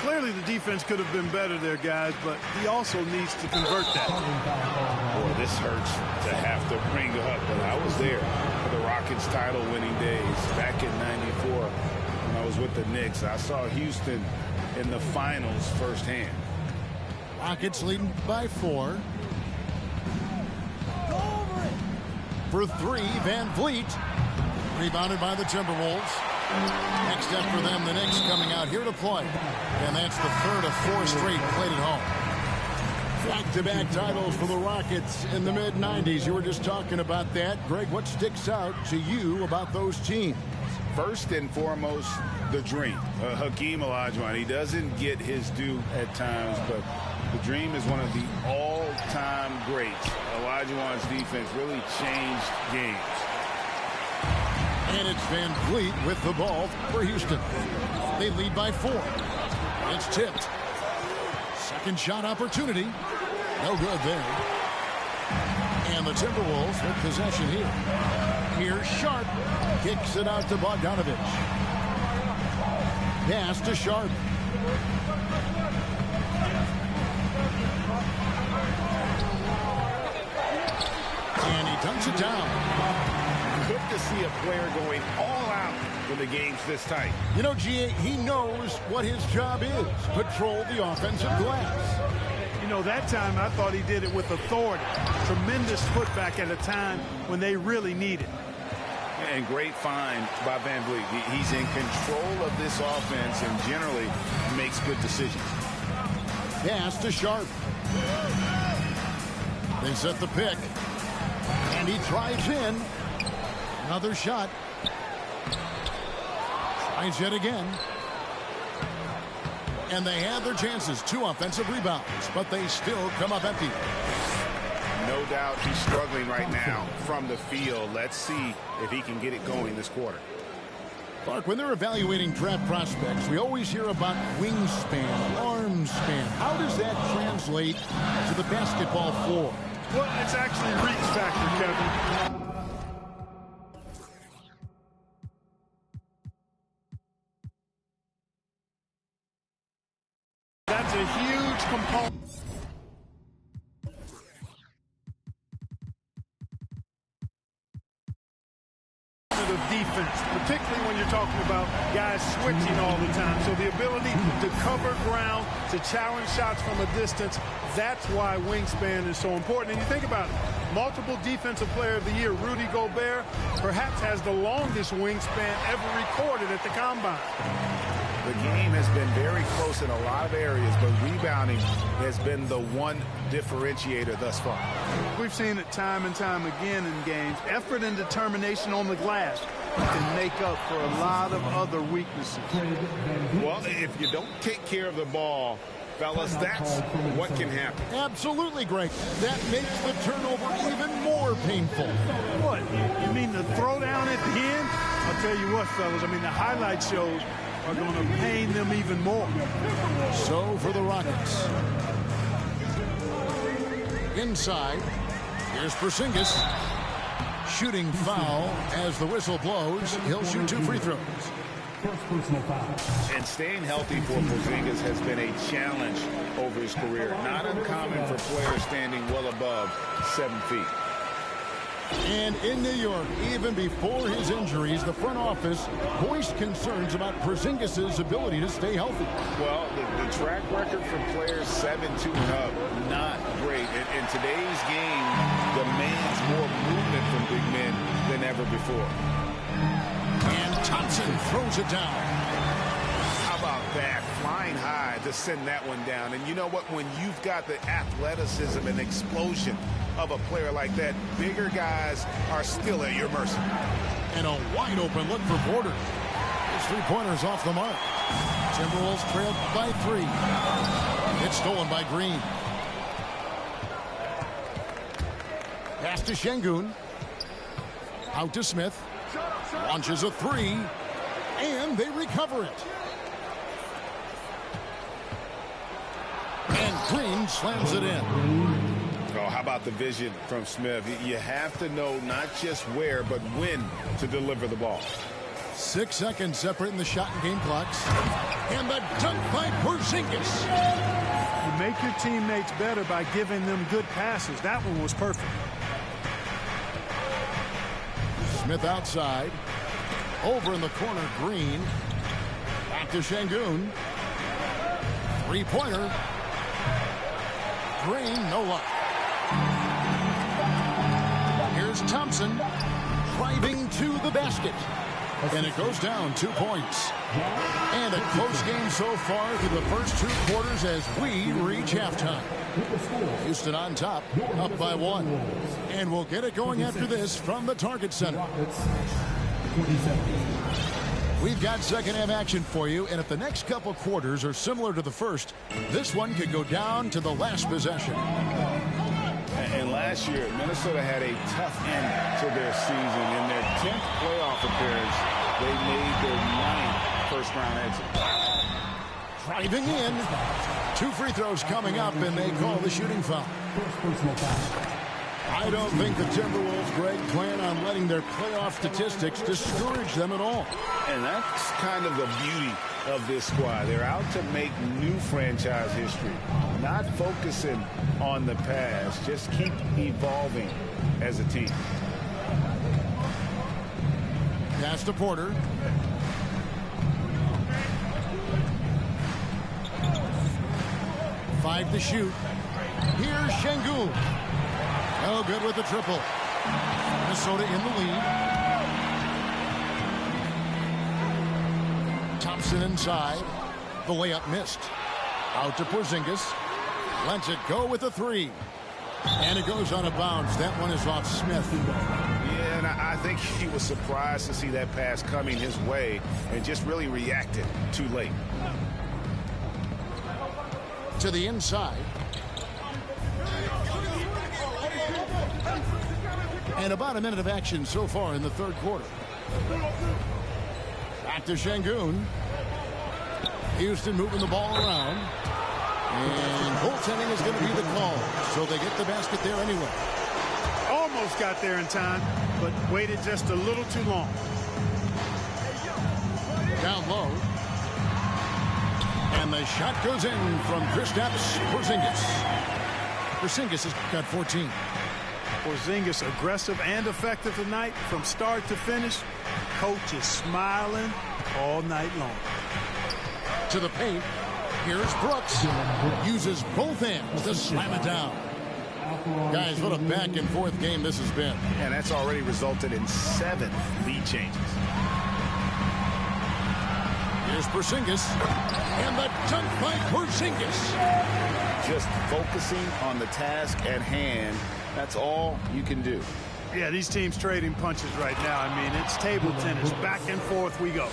[SPEAKER 10] Clearly, the defense could have been better there, guys, but he also needs to convert that.
[SPEAKER 5] Boy, this hurts to have to bring up, but I was there for the Rockets title-winning days back in '94 when I was with the Knicks. I saw Houston in the finals firsthand.
[SPEAKER 3] Rockets leading by 4. For 3, Van Vliet. Rebounded by the Timberwolves. Next step for them, the Knicks coming out here to play. And that's the third of 4 straight played at home. Back-to-back titles for the Rockets in the mid-90s. You were just talking about that. Greg, what sticks out to you about those teams?
[SPEAKER 5] First and foremost, the dream. Hakeem Olajuwon, he doesn't get his due at times, but the dream is one of the all-time greats. Olajuwon's defense really changed games.
[SPEAKER 3] And it's Van Vliet with the ball for Houston. They lead by 4. It's tipped. Second shot opportunity. No good there. And the Timberwolves with possession here. Here's Sharp. Kicks it out to Bogdanovich. Pass to Sharp. And he dunks it down.
[SPEAKER 5] Good to see a player going all out when the game's this tight.
[SPEAKER 3] You know, G.A., he knows what his job is. Patrol the offensive glass.
[SPEAKER 10] You know, that time I thought he did it with authority. Tremendous putback at a time when they really need it.
[SPEAKER 5] And great find by Van Vliet. He's in control of this offense and generally makes good decisions.
[SPEAKER 3] Pass to Sharp. They set the pick. And he drives in. Another shot. Tries yet again. And they have their chances. 2 offensive rebounds, but they still come up empty.
[SPEAKER 5] No doubt he's struggling right now from the field. Let's see if he can get it going this quarter.
[SPEAKER 3] Clark, when they're evaluating draft prospects, we always hear about wingspan, arm span. How does that translate to the basketball floor?
[SPEAKER 10] Well, it's actually reach factor, Kevin. That's a huge component of defense, particularly when you're talking about guys switching all the time. So the ability to cover ground, to challenge shots from a distance, that's why wingspan is so important. And you think about it, multiple defensive player of the year, Rudy Gobert, perhaps has the longest wingspan ever recorded at the combine.
[SPEAKER 5] The game has been very close in a lot of areas, but rebounding has been the one differentiator thus far.
[SPEAKER 10] We've seen it time and time again in games. Effort and determination on the glass can make up for a lot of other weaknesses.
[SPEAKER 5] Well, if you don't take care of the ball, fellas, that's what can happen.
[SPEAKER 3] Absolutely, Greg. That makes the turnover even more painful.
[SPEAKER 10] What? You mean the throwdown at the end? I'll tell you what, fellas. I mean, the highlight shows are going to pain them even more.
[SPEAKER 3] So for the Rockets. Inside. Here's Porzingis. Shooting foul as the whistle blows. He'll shoot 2 free throws.
[SPEAKER 5] And staying healthy for Porzingis has been a challenge over his career. Not uncommon for players standing well above 7 feet.
[SPEAKER 3] And in New York, even before his injuries, the front office voiced concerns about Porzingis' ability to stay healthy.
[SPEAKER 5] Well, the track record for players 7'2" and up, not great. In today's game, demands more movement from big men than ever before.
[SPEAKER 3] And Thompson throws it down.
[SPEAKER 5] How about that? Flying high to send that one down. And you know what? When you've got the athleticism and explosion of a player like that, bigger guys are still at your mercy.
[SPEAKER 3] And a wide open look for Porter. His three-pointer's off the mark. Timberwolves trailed by 3. It's stolen by Green. Pass to Şengün. Out to Smith. Launches a 3. And they recover it. And Green slams it in.
[SPEAKER 5] Oh, how about the vision from Smith? You have to know not just where, but when to deliver the ball.
[SPEAKER 3] 6 seconds separating the shot and game clocks. And the dunk by Porzingis.
[SPEAKER 10] You make your teammates better by giving them good passes. That one was perfect.
[SPEAKER 3] Smith outside. Over in the corner, Green. Back to Şengün. Three-pointer. Green, no luck. Here's Thompson driving to the basket. And it goes down 2 points. And a close game so far through the first 2 quarters as we reach halftime. Houston on top, up by 1. And we'll get it going after this from the Target Center. We've got second half action for you, and if the next couple quarters are similar to the first, this one could go down to the last possession.
[SPEAKER 5] And last year, Minnesota had a tough end to their season. In their 10th playoff appearance, they made their 9th first-round exit.
[SPEAKER 3] Driving in. 2 free throws coming up, and they call the shooting foul. I don't think the Timberwolves, Greg, plan on letting their playoff statistics discourage them at all.
[SPEAKER 5] And that's kind of the beauty of this squad. They're out to make new franchise history, not focusing on the past. Just keep evolving as a team.
[SPEAKER 3] Pass to Porter. Five to shoot. Here's Şengün. Oh, good with the triple. Minnesota in the lead. Thompson inside. The layup missed. Out to Porzingis. Lets it go with a 3. And it goes out of bounds. That one is off Smith.
[SPEAKER 5] Yeah, and I think he was surprised to see that pass coming his way and just really reacted too late.
[SPEAKER 3] To the inside. And about a minute of action so far in the third quarter. Back to Şengün. Houston moving the ball around. And goaltending is going to be the call. So they get the basket there anyway.
[SPEAKER 10] Almost got there in time, but waited just a little too long.
[SPEAKER 3] Down low. And the shot goes in from Kristaps Porzingis. Porzingis has got 14.
[SPEAKER 10] Porzingis aggressive and effective tonight from start to finish. Coach is smiling all night long.
[SPEAKER 3] To the paint. Here's Brooks. Uses both hands to slam it down. Guys, what a back and forth game this has been.
[SPEAKER 5] And that's already resulted in 7 lead changes.
[SPEAKER 3] Here's Here's Porzingis. And the dunk by Porzingis.
[SPEAKER 5] Just focusing on the task at hand. That's all you can do.
[SPEAKER 10] Yeah, these teams trading punches right now. I mean, it's table tennis. Back and forth we go.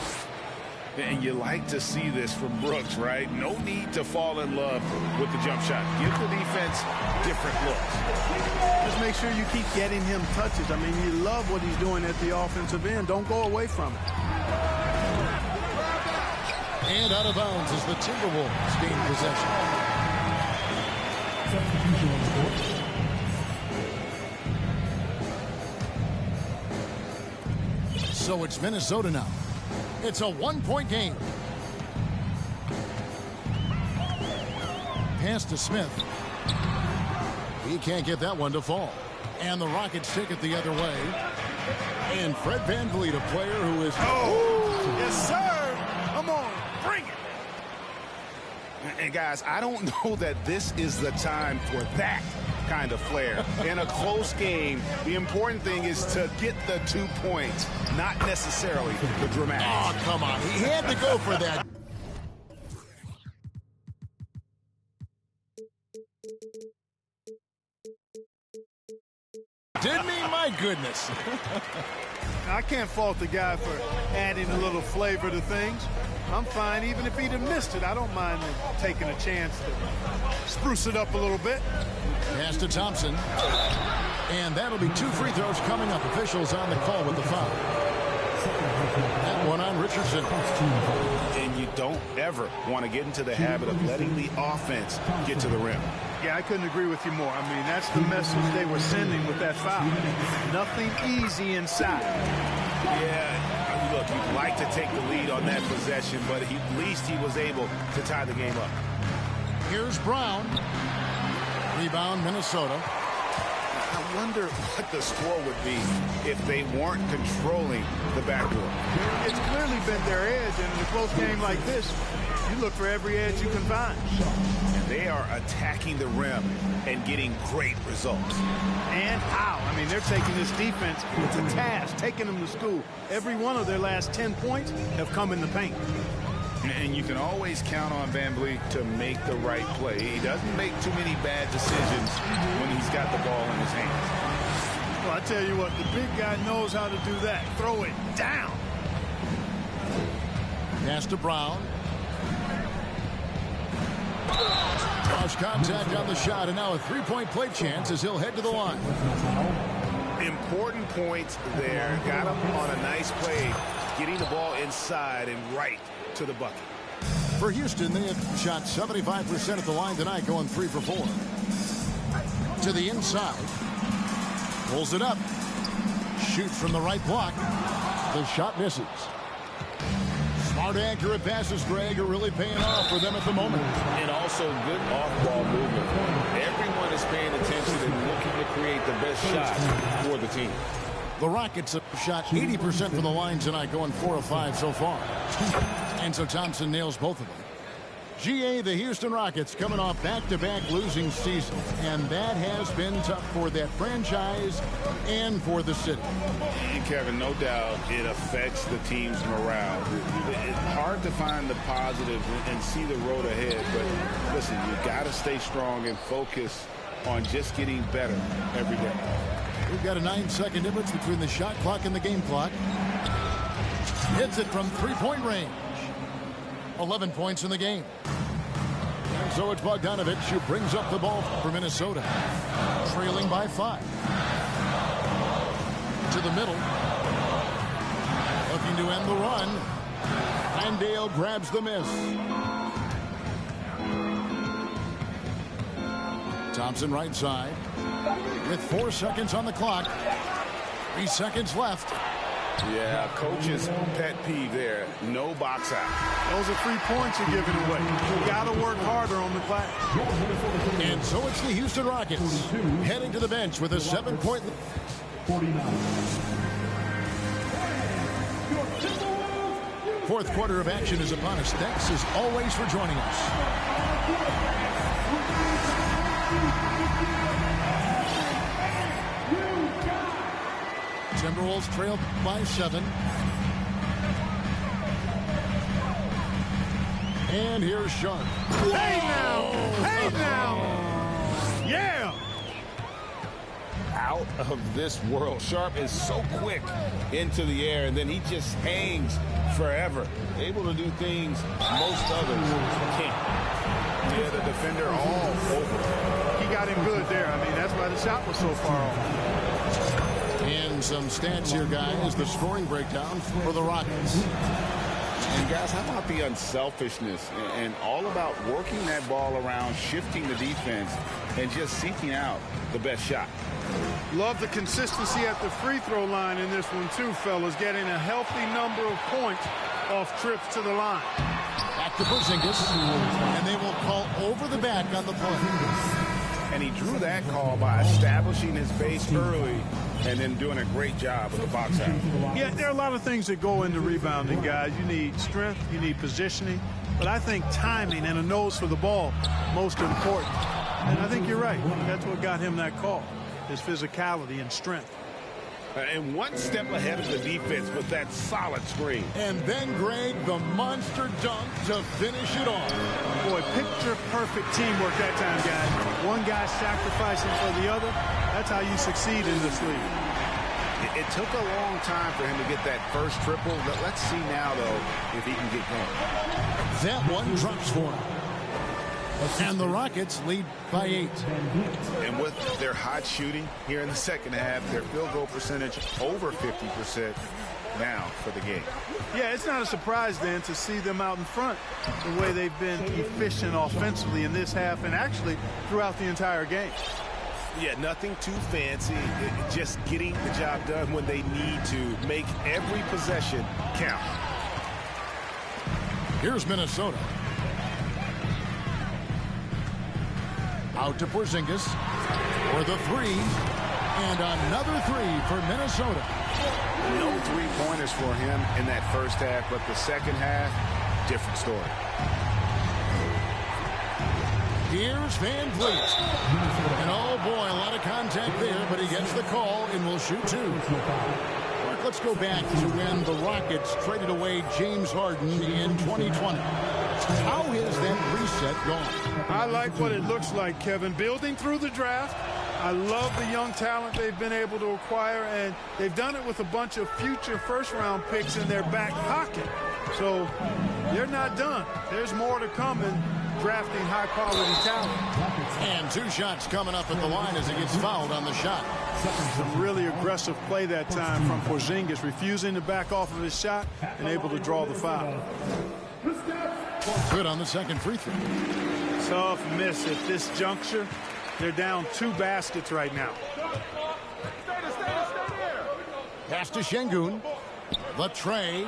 [SPEAKER 5] And you like to see this from Brooks, right? No need to fall in love with the jump shot. Give the defense different looks.
[SPEAKER 10] Just make sure you keep getting him touches. I mean, you love what he's doing at the offensive end. Don't go away from it.
[SPEAKER 3] And out of bounds as the Timberwolves gain possession. So it's Minnesota now. It's a 1-point game. Pass to Smith. He can't get that one to fall. And the Rockets take it the other way. And Fred VanVleet, a player who is...
[SPEAKER 10] Oh, yes, sir. Come on, bring it.
[SPEAKER 5] And guys, I don't know that this is the time for that kind of flair. In a close game, the important thing is to get the 2 points, not necessarily the dramatic.
[SPEAKER 3] Oh, come on. He had to go for that. Didn't he? My goodness.
[SPEAKER 10] I can't fault the guy for adding a little flavor to things. I'm fine. Even if he'd have missed it, I don't mind taking a chance to spruce it up a little bit.
[SPEAKER 3] Pass to Thompson. And that'll be 2 free throws coming up. Officials on the call with the foul. That one on Richardson.
[SPEAKER 5] And you don't ever want to get into the habit of letting the offense get to the rim.
[SPEAKER 10] Yeah, I couldn't agree with you more. I mean, that's the message they were sending with that foul. Nothing easy inside.
[SPEAKER 5] Yeah, look, you'd like to take the lead on that possession, but at least he was able to tie the game up.
[SPEAKER 3] Here's Brown. Rebound, Minnesota.
[SPEAKER 5] I wonder what the score would be if they weren't controlling the backboard.
[SPEAKER 10] It's clearly been their edge, and in a close game like this, you look for every edge you can find.
[SPEAKER 5] And they are attacking the rim and getting great results.
[SPEAKER 10] And how? I mean, they're taking this defense to task, taking them to school. Every one of their last 10 points have come in the paint.
[SPEAKER 5] And you can always count on VanVleet to make the right play. He doesn't make too many bad decisions when he's got the ball in his hands.
[SPEAKER 10] Well, I tell you what, the big guy knows how to do that. Throw it down.
[SPEAKER 3] Pass to Brown. Cross contact on the shot, and now a 3-point play chance as he'll head to the line.
[SPEAKER 5] Important points there. Got him on a nice play, getting the ball inside and right to the bucket.
[SPEAKER 3] For Houston, they have shot 75% at the line tonight, going 3 for 4. To the inside. Pulls it up. Shoots from the right block. The shot misses. Smart, accurate passes, Greg, are really paying off for them at the moment.
[SPEAKER 5] And also good off-ball movement. Everyone is paying attention and looking to create the best shot for the team.
[SPEAKER 3] The Rockets have shot 80% from the line tonight, going 4 of 5 so far. And so Thompson nails both of them. GA, the Houston Rockets, coming off back-to-back losing seasons, and that has been tough for that franchise and for the city.
[SPEAKER 5] And Kevin, no doubt it affects the team's morale. It's hard to find the positive and see the road ahead, but listen, you've got to stay strong and focus on just getting better every day.
[SPEAKER 3] We've got a 9-second difference between the shot clock and the game clock. Hits it from 3-point range. 11 points in the game. And so it's Bogdanovich who brings up the ball for Minnesota. Trailing by 5. To the middle. Looking to end the run. Landale grabs the miss. Thompson right side. With 4 seconds on the clock. 3 seconds left.
[SPEAKER 5] Yeah, coach's pet peeve there. No box out.
[SPEAKER 10] Those are 3 points you're giving away. You got to work harder on the glass.
[SPEAKER 3] And so it's the Houston Rockets heading to the bench with a 7-point lead. 4th quarter of action is upon us. Thanks as always for joining us. Timberwolves trail by 7. And here's Sharp.
[SPEAKER 10] Hey now! Hey now! Yeah!
[SPEAKER 5] Out of this world. Sharp is so quick into the air, and then he just hangs forever. Able to do things most others can't. Yeah, the defender all over.
[SPEAKER 10] He got him good there. I mean, that's why the shot was so far off.
[SPEAKER 3] And some stats here, guys. The scoring breakdown for the Rockets.
[SPEAKER 5] And guys, how about the unselfishness and all about working that ball around, shifting the defense, and just seeking out the best shot.
[SPEAKER 10] Love the consistency at the free throw line in this one too, fellas. Getting a healthy number of points off trips to the line.
[SPEAKER 3] Back to Porzingis, and they will call over the back on the play.
[SPEAKER 5] And he drew that call by establishing his base early and then doing a great job with the box out.
[SPEAKER 10] Yeah, there are a lot of things that go into rebounding, guys. You need strength, you need positioning, but I think timing and a nose for the ball most important. And I think you're right. That's what got him that call, his physicality and strength.
[SPEAKER 5] And one step ahead of the defense with that solid screen.
[SPEAKER 3] And then, Greg, the monster dunk to finish it off.
[SPEAKER 10] Boy, picture-perfect teamwork that time, guys. One guy sacrificing for the other. That's how you succeed in this league.
[SPEAKER 5] It took a long time for him to get that first triple. Let's see now, though, if he can get going.
[SPEAKER 3] That one drops for him. And the Rockets lead by 8.
[SPEAKER 5] And with their hot shooting here in the second half, their field goal percentage over 50% now for the game.
[SPEAKER 10] Yeah, it's not a surprise then to see them out in front the way they've been efficient offensively in this half and actually throughout the entire game.
[SPEAKER 5] Yeah, nothing too fancy, just getting the job done when they need to. Make every possession count.
[SPEAKER 3] Here's Minnesota. Out to Porzingis for the 3. And another 3 for Minnesota.
[SPEAKER 5] No three-pointers for him in that first half, but the second half, different story.
[SPEAKER 3] Here's Van Vliet. And oh boy, a lot of contact there, but he gets the call and will shoot 2. Mark, let's go back to when the Rockets traded away James Harden in 2020. How has that reset gone?
[SPEAKER 10] I like what it looks like, Kevin. Building through the draft. I love the young talent they've been able to acquire, and they've done it with a bunch of future first-round picks in their back pocket. So they're not done. There's more to come in drafting high-quality talent.
[SPEAKER 3] And 2 shots coming up at the line as he gets fouled on the shot.
[SPEAKER 10] Some really aggressive play that time from Porzingis, refusing to back off of his shot and able to draw the foul.
[SPEAKER 3] Good on the second free throw.
[SPEAKER 10] Tough miss at this juncture. They're down 2 baskets right now.
[SPEAKER 3] Pass to Şengün. Latre.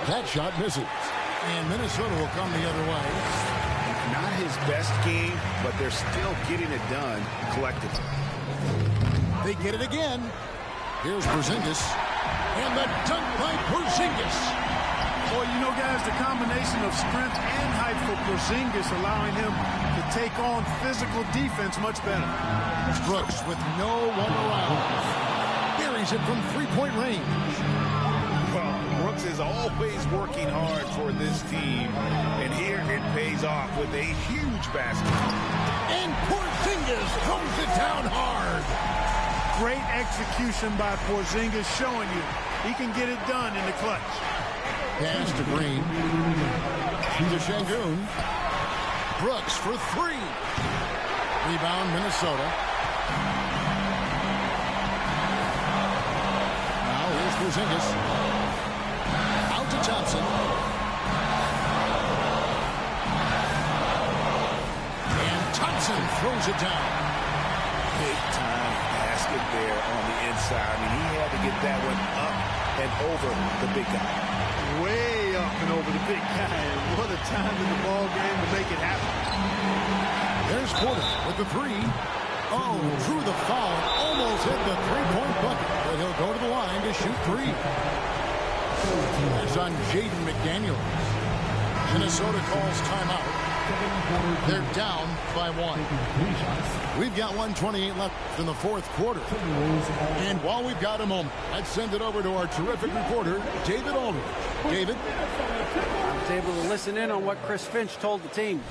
[SPEAKER 3] That shot misses. And Minnesota will come the other way.
[SPEAKER 5] Not his best game, but they're still getting it done collectively.
[SPEAKER 3] They get it again. Here's Porzingis. And the dunk by Porzingis.
[SPEAKER 10] Boy, you know, guys, the combination of strength and height for Porzingis allowing him to take on physical defense much better.
[SPEAKER 3] Brooks with no one around. Buries it from three-point range.
[SPEAKER 5] Well, Brooks is always working hard for this team, and here it pays off with a huge basket.
[SPEAKER 3] And Porzingis throws it down hard.
[SPEAKER 10] Great execution by Porzingis, showing you he can get it done in the clutch.
[SPEAKER 3] Pass to Green. To Şengün. Brooks for 3. Rebound, Minnesota. Now here's Porzingis. Out to Thompson. And Thompson throws it down.
[SPEAKER 5] Big time basket there on the inside. I mean, he had to get that one up and over the big guy.
[SPEAKER 10] Way up and over the big guy. And what a time in the ball game to make it happen.
[SPEAKER 3] There's Porter with the 3. Oh, drew the foul. Almost hit the three-point bucket. But he'll go to the line to shoot 3. That's on Jaden McDaniels. Minnesota calls timeout. They're down by 1. We've got 1:28 left in the fourth quarter. And while we've got a moment, let's send it over to our terrific reporter, David Aldridge. David?
[SPEAKER 6] I was able to listen in on what Chris Finch told the team.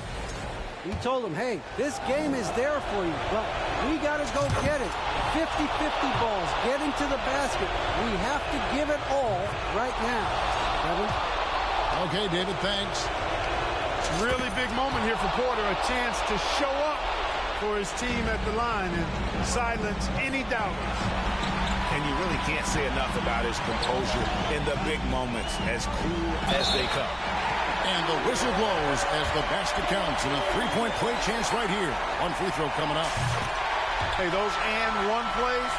[SPEAKER 6] He told them, hey, this game is there for you, but we got to go get it. 50-50 balls, get into the basket. We have to give it all right now. Kevin?
[SPEAKER 3] Okay, David, thanks.
[SPEAKER 10] It's a really big moment here for Porter, a chance to show up for his team at the line and silence any doubters.
[SPEAKER 5] And you really can't say enough about his composure in the big moments, as cool as they come.
[SPEAKER 3] And the whistle blows as the basket counts, and a three-point play chance right here. One free throw coming up.
[SPEAKER 10] Hey, those and one plays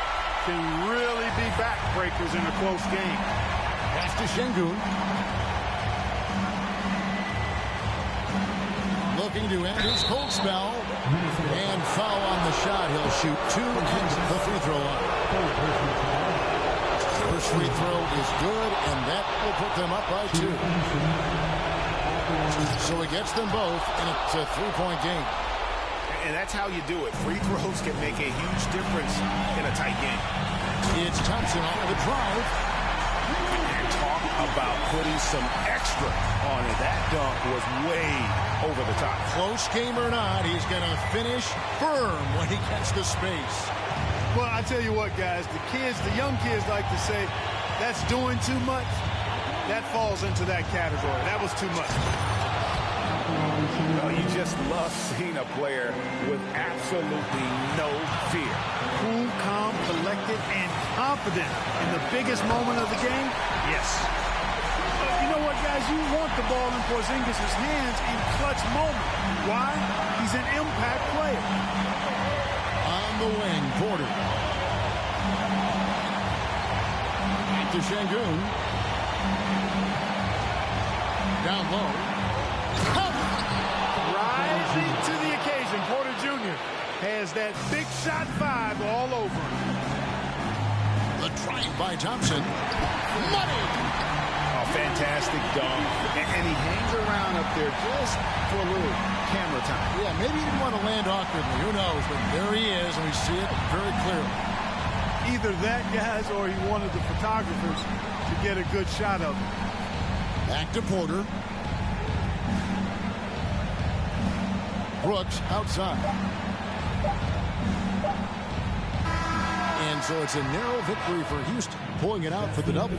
[SPEAKER 10] can really be backbreakers in a close game.
[SPEAKER 3] Pass to Şengün. Looking to end his cold spell. And foul on the shot. He'll shoot 2 at the free throw line. First free throw is good, and that will put them up by 2. So he gets them both, and it's a 3-point game.
[SPEAKER 5] And that's how you do it. Free throws can make a huge difference in a tight game.
[SPEAKER 3] It's Thompson on the drive.
[SPEAKER 5] And talk about putting some extra on it. That dunk was way over the top.
[SPEAKER 3] Close game or not, he's going to finish firm when he gets the space.
[SPEAKER 10] Well, I tell you what, guys, the young kids like to say, that's doing too much. That falls into that category. That was too much.
[SPEAKER 5] Well, you just love seeing a player with absolutely no fear.
[SPEAKER 10] Cool, calm, collected, and confident in the biggest moment of the game? Yes. You know what, guys? You want the ball in Porzingis' hands in clutch moment. Why? He's an impact player.
[SPEAKER 3] On the wing, Porter. Back to Şengün. Down low.
[SPEAKER 10] Rising to the occasion, Porter Jr. has that big shot 5 all over him.
[SPEAKER 3] The drive by Thompson. Money!
[SPEAKER 5] Oh, fantastic dunk. And he hangs around up there just for a little camera time.
[SPEAKER 3] Yeah, maybe he didn't want to land awkwardly. Who knows? But there he is, and we see it very clearly.
[SPEAKER 10] Either that, guys, or he wanted the photographers to get a good shot of him.
[SPEAKER 3] Back to Porter. Brooks outside. And so it's a narrow victory for Houston, pulling it out for the double.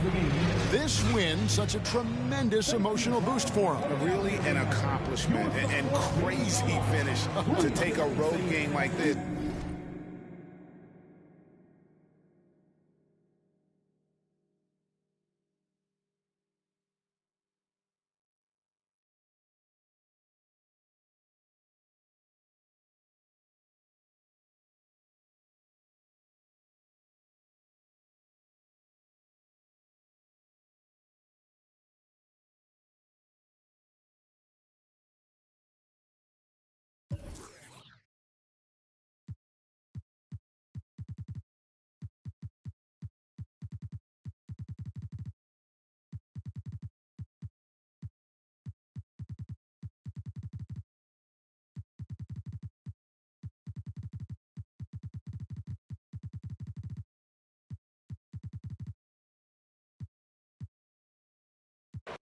[SPEAKER 3] This win, such a tremendous emotional boost for him.
[SPEAKER 5] Really an accomplishment and crazy finish to take a road game like this.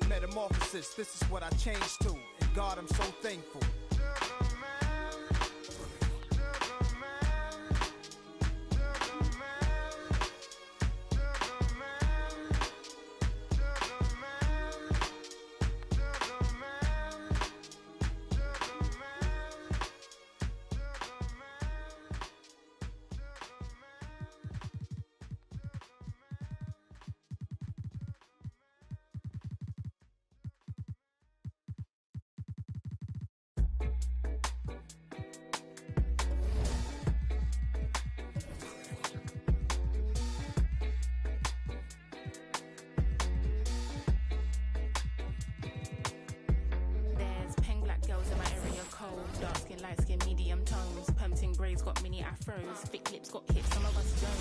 [SPEAKER 11] Metamorphosis, this is what I changed to. And God, I'm so thankful.
[SPEAKER 12] Dark skin, light skin, medium tones. Pumping braids got mini afros. Thick lips got hips, some of us don't.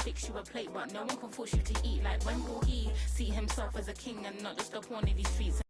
[SPEAKER 12] fix you a plate, but no one can force you to eat. Like when will he see himself as a king and not just a pawn in these streets?